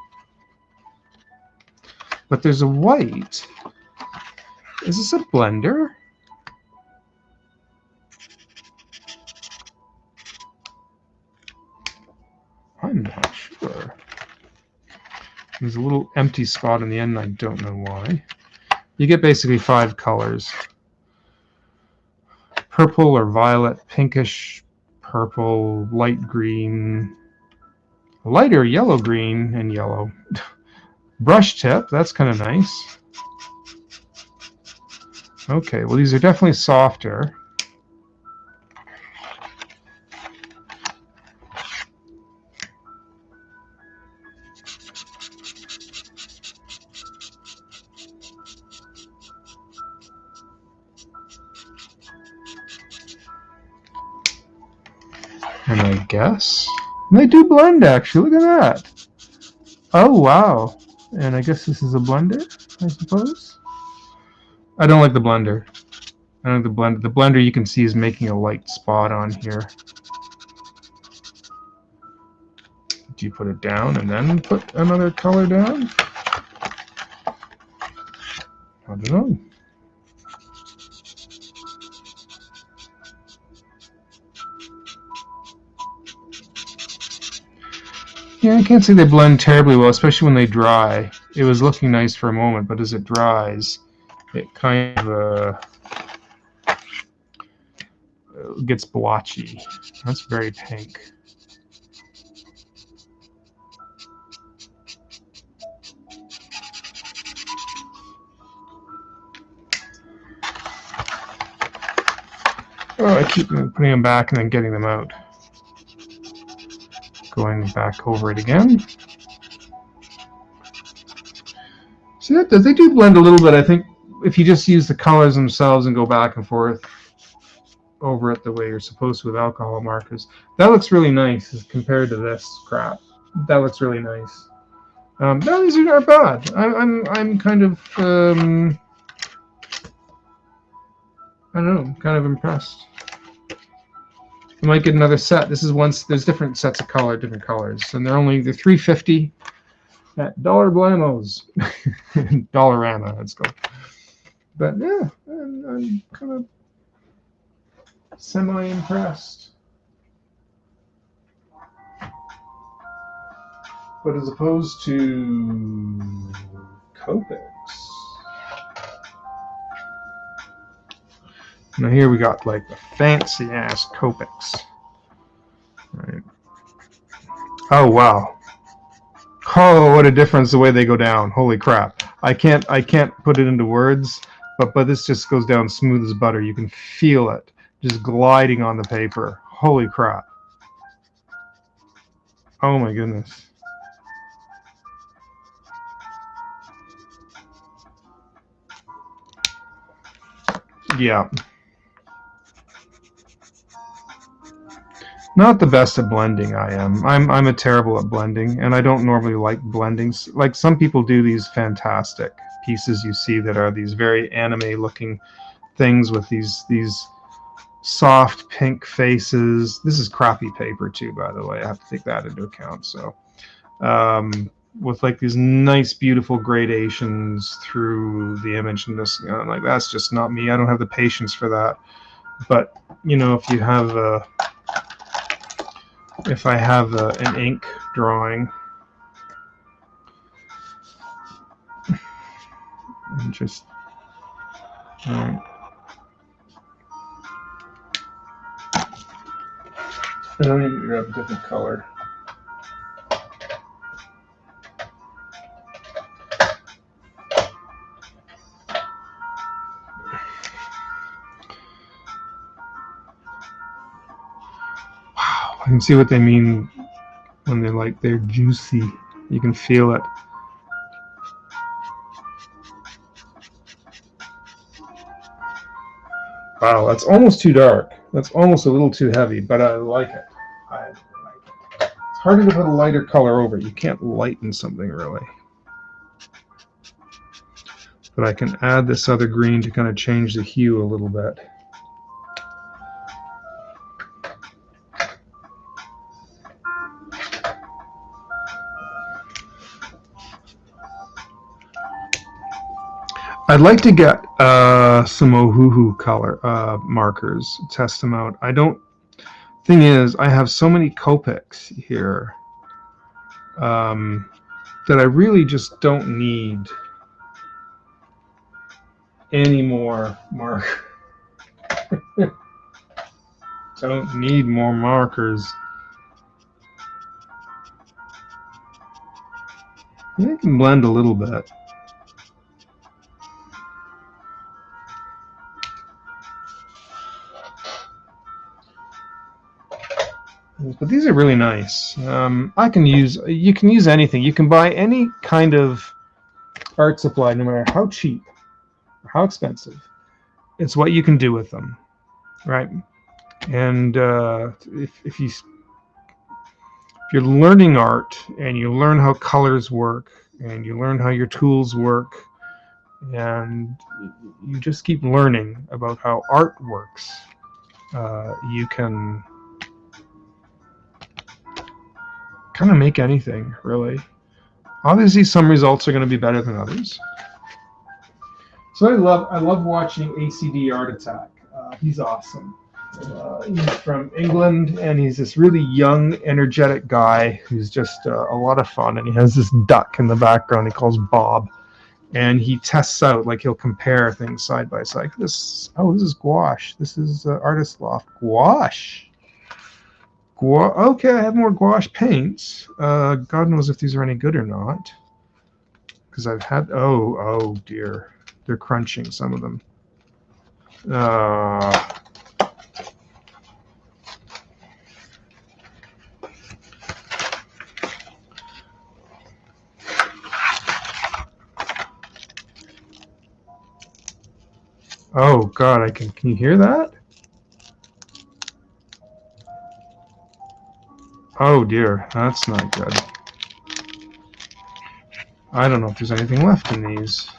But there's a white. Is this a blender? I'm not sure. There's a little empty spot in the end, and I don't know why. You get basically 5 colors. Purple or violet, pinkish, purple, light green, lighter yellow green, and yellow. Brush tip, that's kind of nice. Okay, well these are definitely softer. And I guess they do blend actually. Look at that. Oh wow. And I guess this is a blender, I suppose. I don't like the blender. I don't like the blender. The blender you can see is making a light spot on here. Do you put it down and then put another color down? I don't know. Yeah, I can't say they blend terribly well, especially when they dry. It was looking nice for a moment, but as it dries, it kind of gets blotchy. That's very pink. Oh, I keep putting them back and then getting them out. Going back over it again. See that they do blend a little bit. I think if you just use the colors themselves and go back and forth over it the way you're supposed to with alcohol markers, that looks really nice as compared to this crap. That looks really nice. No, these are not bad. I'm kind of I don't know, kind of impressed. You might get another set. This is once there's different sets of different colors, and they're $3.50 at Dollar Blamos, Dollarama. Let's go. But yeah, I'm kind of semi-impressed. But as opposed to Copics. Now here we got like the fancy ass Copics. Right. Oh wow. Oh, what a difference the way they go down. Holy crap. I can't put it into words. but this just goes down smooth as butter. You can feel it just gliding on the paper. Holy crap. Oh my goodness. Yeah. Not the best at blending, I am. I'm a terrible at blending, and I don't normally like blending. Like some people do these fantastic pieces you see that are these very anime looking things with these soft pink faces. This is crappy paper too, by the way. I have to take that into account. So with like these nice beautiful gradations through the image, and this, you know, like, that's just not me. I don't have the patience for that. But you know, if you have if I have an ink drawing, and just all right. I don't need to grab a different color. Wow, I can see what they mean when they're like, they're juicy. You can feel it. Wow, that's almost too dark. That's almost a little too heavy, but I like it. I like it. It's harder to put a lighter color over it. You can't lighten something really. But I can add this other green to kind of change the hue a little bit. I'd like to get some Ohuhu color markers, test them out. I don't. Thing is, I have so many Copics here that I really just don't need any more mark. Don't need more markers. I can blend a little bit. But these are really nice. You can use anything. You can buy any kind of art supply, no matter how cheap or how expensive. It's what you can do with them, right? And if you're learning art and you learn how colors work and you learn how your tools work and you just keep learning about how art works, you can kind of make anything, really. Obviously, some results are going to be better than others. So I love watching ACD Art Attack. He's awesome. He's from England, and he's this really young, energetic guy who's just a lot of fun. And he has this duck in the background he calls Bob, and he tests out, like, he'll compare things side by side. This is gouache. This is Artist Loft gouache. Okay, I have more gouache paints. God knows if these are any good or not, because I've had. Oh dear, they're crunching some of them. Oh God, can you hear that? Oh dear, that's not good. I don't know if there's anything left in these.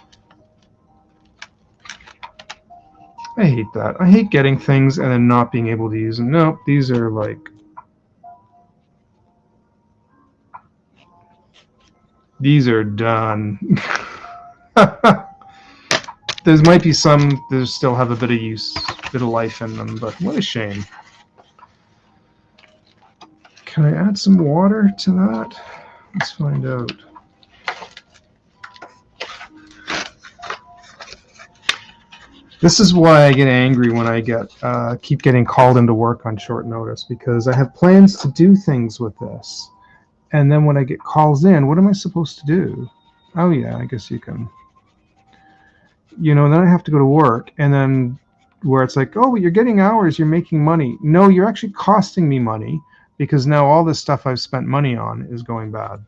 I hate that. I hate getting things and then not being able to use them. Nope, these are like... These are done. There might be some that still have a bit of use, a bit of life in them, but what a shame. Can I add some water to that? Let's find out. This is why I get angry when I keep getting called into work on short notice, because I have plans to do things with this. And then when I get calls in, what am I supposed to do? Oh yeah, I guess you can you know, then I have to go to work, and then where it's like, oh, you're getting hours, you're making money. No, you're actually costing me money, because now all this stuff I've spent money on is going bad.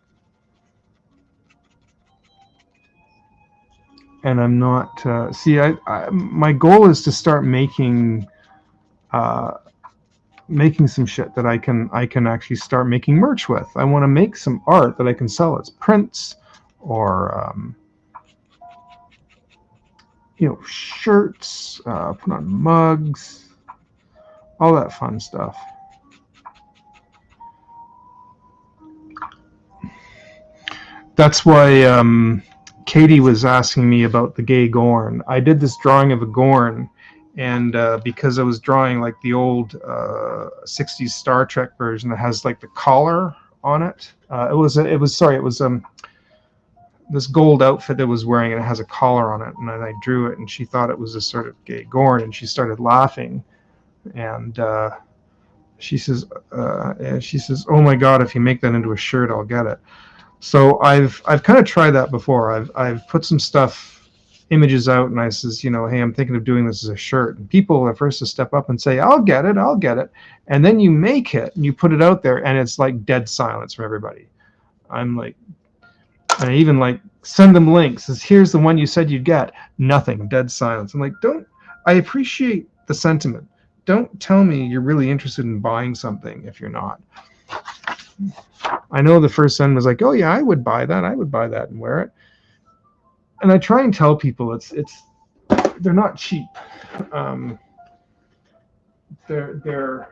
And I'm not, my goal is to start making some shit that I can actually start making merch with. I want to make some art that I can sell as prints, or you know, shirts, put on mugs, all that fun stuff. That's why Katie was asking me about the gay Gorn. I did this drawing of a Gorn, and because I was drawing like the old 60s Star Trek version that has like the collar on it. It was this gold outfit that was wearing, and it has a collar on it, and I drew it, and she thought it was a sort of gay Gorn, and she started laughing, and she says, "Oh my God, if you make that into a shirt, I'll get it." So I've kind of tried that before. I've put some stuff, images out, and I says, you know, hey, I'm thinking of doing this as a shirt. And people are first to step up and say, I'll get it. And then you make it and you put it out there, and it's like dead silence from everybody. I'm like, and I even like send them links. Says, here's the one you said you'd get. Nothing, dead silence. I'm like, I appreciate the sentiment. Don't tell me you're really interested in buying something if you're not. I know the first son was like, oh yeah, I would buy that and wear it. And I try and tell people they're not cheap. They're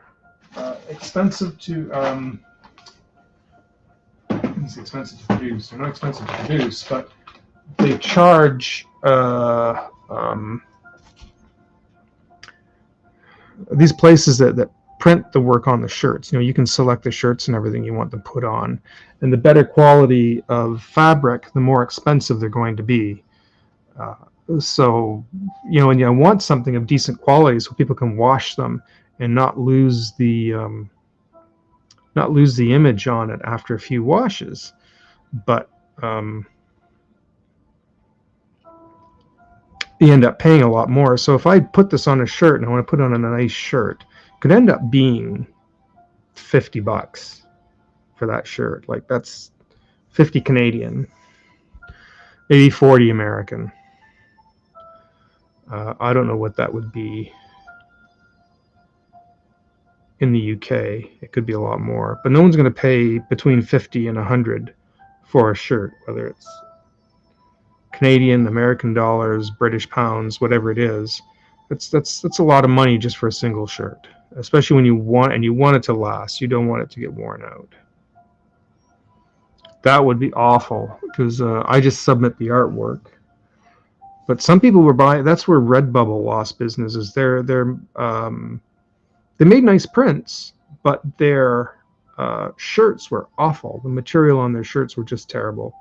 expensive to it's expensive to produce. They're not expensive to produce, but they charge these places that print the work on the shirts. You know, you can select the shirts and everything you want them put on, and the better quality of fabric, the more expensive they're going to be. So, you know, and you want something of decent quality so people can wash them and not lose the image on it after a few washes. But you end up paying a lot more. So if I put this on a shirt and I want to put it on a nice shirt, it could end up being $50 for that shirt. Like, that's 50 Canadian, maybe 40 American. I don't know what that would be in the UK. It could be a lot more, but no one's going to pay between 50 and 100 for a shirt, whether it's Canadian, American dollars, British pounds, whatever it is. That's a lot of money just for a single shirt, especially when you want it to last. You don't want it to get worn out. That would be awful, because I just submit the artwork. But some people were buying. That's where Redbubble lost business. Is they made nice prints, but their shirts were awful. The material on their shirts were just terrible.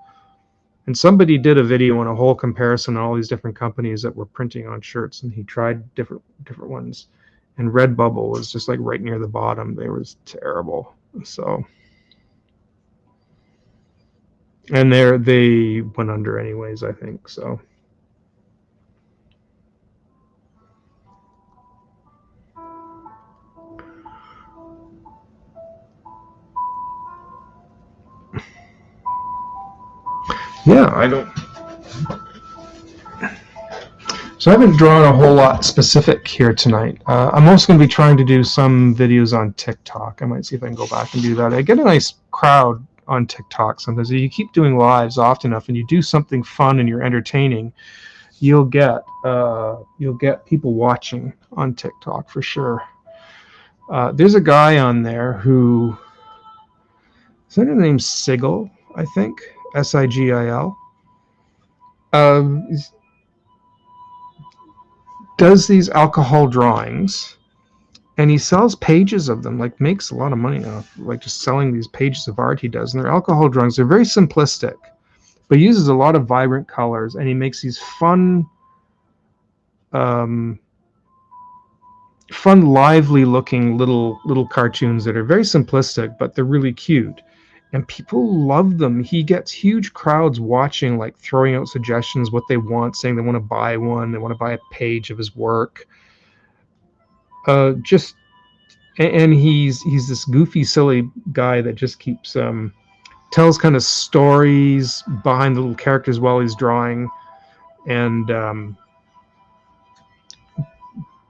And somebody did a video on a whole comparison on all these different companies that were printing on shirts, and he tried different ones. And Redbubble was just like right near the bottom. They was terrible. So, and they went under anyways, I think so. Yeah, I don't. So I haven't drawn a whole lot specific here tonight. I'm also going to be trying to do some videos on TikTok. I might see if I can go back and do that. I get a nice crowd on TikTok sometimes. If you keep doing lives often enough and you do something fun and you're entertaining, you'll get people watching on TikTok for sure. There's a guy on there who, is that his name, Sigil, I think, Sigil. Does these alcohol drawings, and he sells pages of them, like makes a lot of money off like just selling these pages of art he does. And they're alcohol drawings. They're very simplistic, but he uses a lot of vibrant colors, and he makes these fun, lively looking little cartoons that are very simplistic, but they're really cute. and people love them. He gets huge crowds watching, like throwing out suggestions, what they want, saying they want to buy one, they want to buy a page of his work. Just and he's this goofy, silly guy that just keeps tells kind of stories behind the little characters while he's drawing, and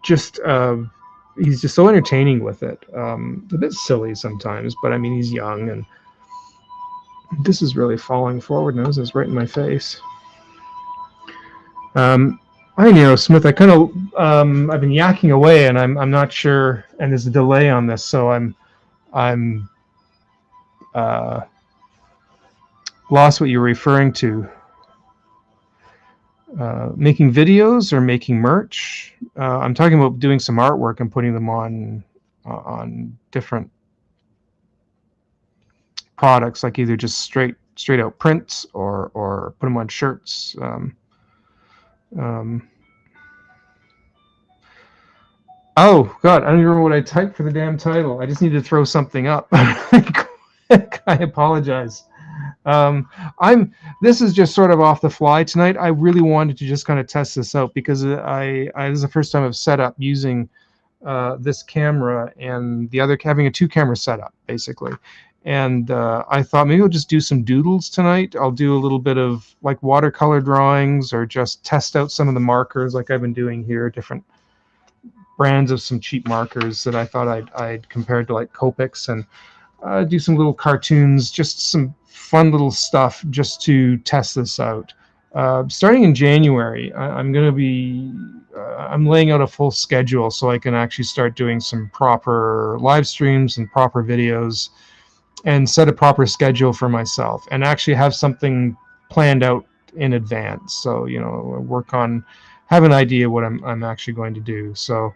just he's just so entertaining with it. A bit silly sometimes, but I mean, he's young, and this is really falling forward now. This is right in my face. Hi, Nero Smith. I kind of I've been yakking away, and I'm not sure, and there's a delay on this, so I'm lost what you're referring to. Making videos or making merch? I'm talking about doing some artwork and putting them on different products, like either just straight out prints or put them on shirts. Oh God, I don't even remember what I typed for the damn title. I just need to throw something up. I apologize. This is just sort of off the fly tonight. I really wanted to just kind of test this out because this is the first time I've set up using this camera and the other, having a 2-camera setup basically. And I thought maybe I'll just do some doodles tonight. I'll do a little bit of like watercolor drawings, or just test out some of the markers like I've been doing here, different brands of some cheap markers that I thought I'd compared to like Copics, and do some little cartoons, just some fun little stuff just to test this out. Starting in January, I'm going to be I'm laying out a full schedule so I can actually start doing some proper live streams and proper videos, and set a proper schedule for myself, and actually have something planned out in advance. So, you know, have an idea what I'm actually going to do. So,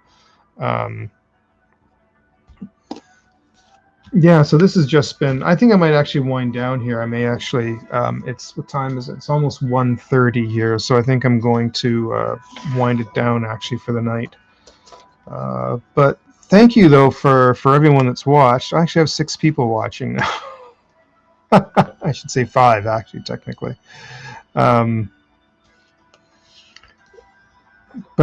yeah, so this has just been, I think I might actually wind down here. I may actually, what time is it? It's almost 1:30 here. So I think I'm going to wind it down actually for the night. But thank you though for everyone that's watched. I actually have 6 people watching now. I should say 5 actually, technically. But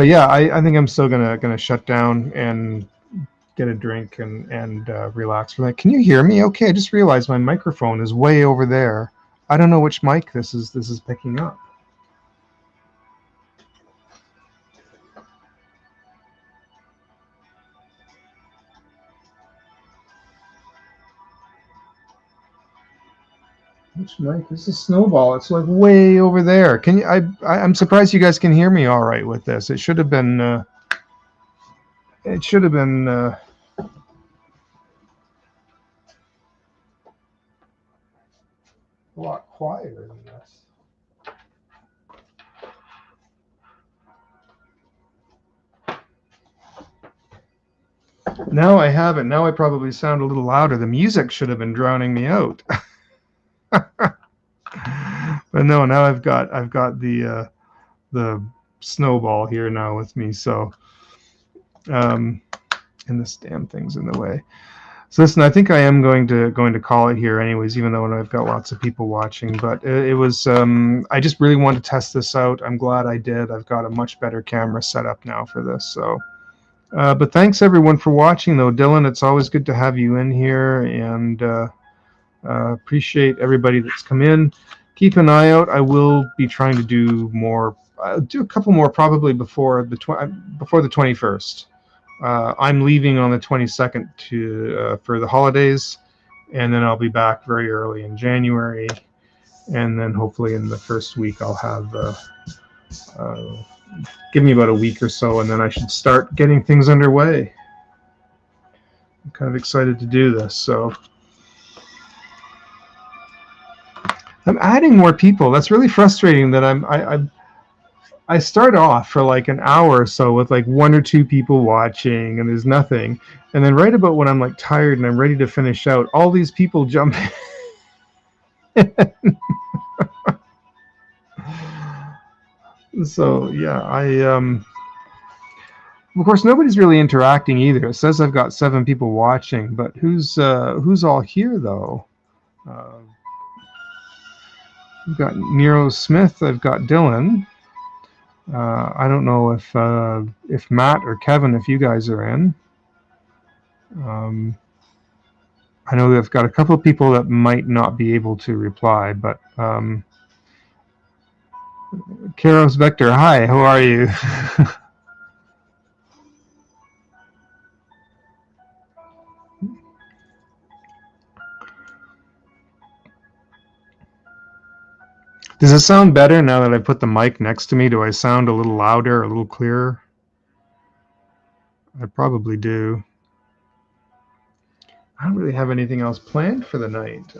yeah, I think I'm still gonna shut down and get a drink and relax for that. Can you hear me? Okay, I just realized my microphone is way over there. I don't know which mic this is picking up. Which mic? This is Snowball. It's like way over there. Can you? I'm surprised you guys can hear me all right with this. It should have been. It should have been. A lot quieter than this. Now I have it. Now I probably sound a little louder. The music should have been drowning me out. But no, now I've got the Snowball here now with me. So, and this damn thing's in the way. So listen, I think I am going to call it here anyways, even though I've got lots of people watching. But it was I just really wanted to test this out. I'm glad I did. I've got a much better camera set up now for this. So, but thanks everyone for watching though. Dylan, it's always good to have you in here, and appreciate everybody that's come in. Keep an eye out. I will be trying to do more. I'll do a couple more probably before the 21st. I'm leaving on the 22nd for the holidays, and then I'll be back very early in January, and then hopefully in the first week I'll have give me about a week or so, and then I should start getting things underway. I'm kind of excited to do this. So I'm adding more people. That's really frustrating that I start off for like an hour or so with like 1 or 2 people watching, and there's nothing. And then right about when I'm like tired and I'm ready to finish out, all these people jump in. So yeah, of course nobody's really interacting either. It says I've got 7 people watching, but who's all here though? We've got Nero Smith. I've got Dylan. I don't know if Matt or Kevin, if you guys are in. I know they've got a couple of people that might not be able to reply, but Karos Vector, hi, how are you? Does it sound better now that I put the mic next to me? Do I sound a little louder, a little clearer? I probably do. I don't really have anything else planned for the night.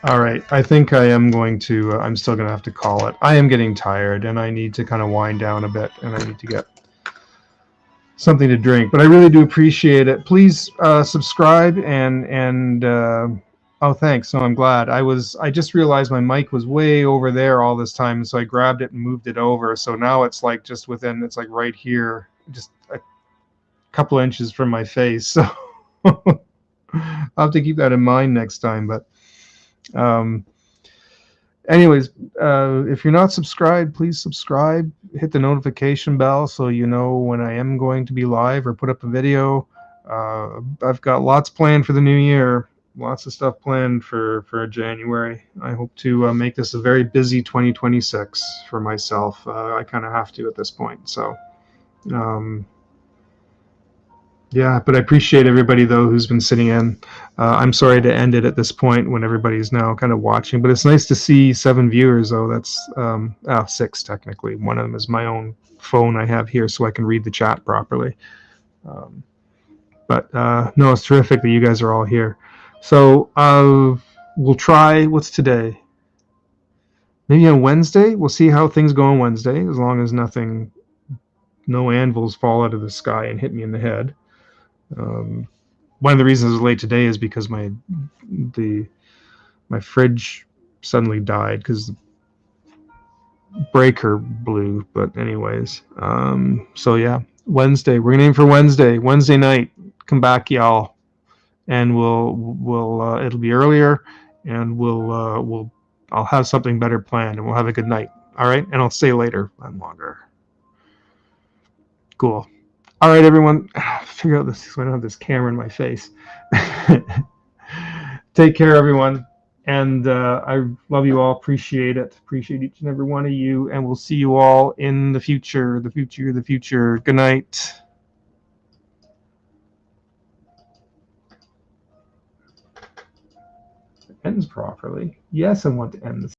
All right, I think I am going to, I'm still going to have to call it. I am getting tired and I need to kind of wind down a bit and I need to get something to drink, but I really do appreciate it. Please subscribe and oh, thanks. No, I'm glad. I just realized my mic was way over there all this time, so I grabbed it and moved it over. So now it's like just within, it's like right here, just a couple inches from my face. So I'll have to keep that in mind next time. But anyways, if you're not subscribed, please subscribe. Hit the notification bell so you know when I am going to be live or put up a video. I've got lots planned for the new year. Lots of stuff planned for January. I hope to make this a very busy 2026 for myself. I kind of have to at this point. So, yeah, but I appreciate everybody, though, who's been sitting in. I'm sorry to end it at this point when everybody's now kind of watching, but it's nice to see 7 viewers, though. That's 6, technically. One of them is my own phone I have here so I can read the chat properly. But no, it's terrific that you guys are all here. So we'll try, what's today? Maybe on Wednesday? We'll see how things go on Wednesday, as long as no anvils fall out of the sky and hit me in the head. One of the reasons I was late today is because my fridge suddenly died because the breaker blew. But anyways, so yeah, Wednesday. We're gonna aim for Wednesday night. Come back, y'all, and we'll it'll be earlier, and I'll have something better planned, and we'll have a good night. All right, and I'll stay later and longer. Cool. All right, everyone. Figure out this so I don't have this camera in my face. Take care, everyone. And I love you all. Appreciate it. Appreciate each and every one of you. And we'll see you all in the future. The future. Good night. It ends properly. Yes, I want to end this.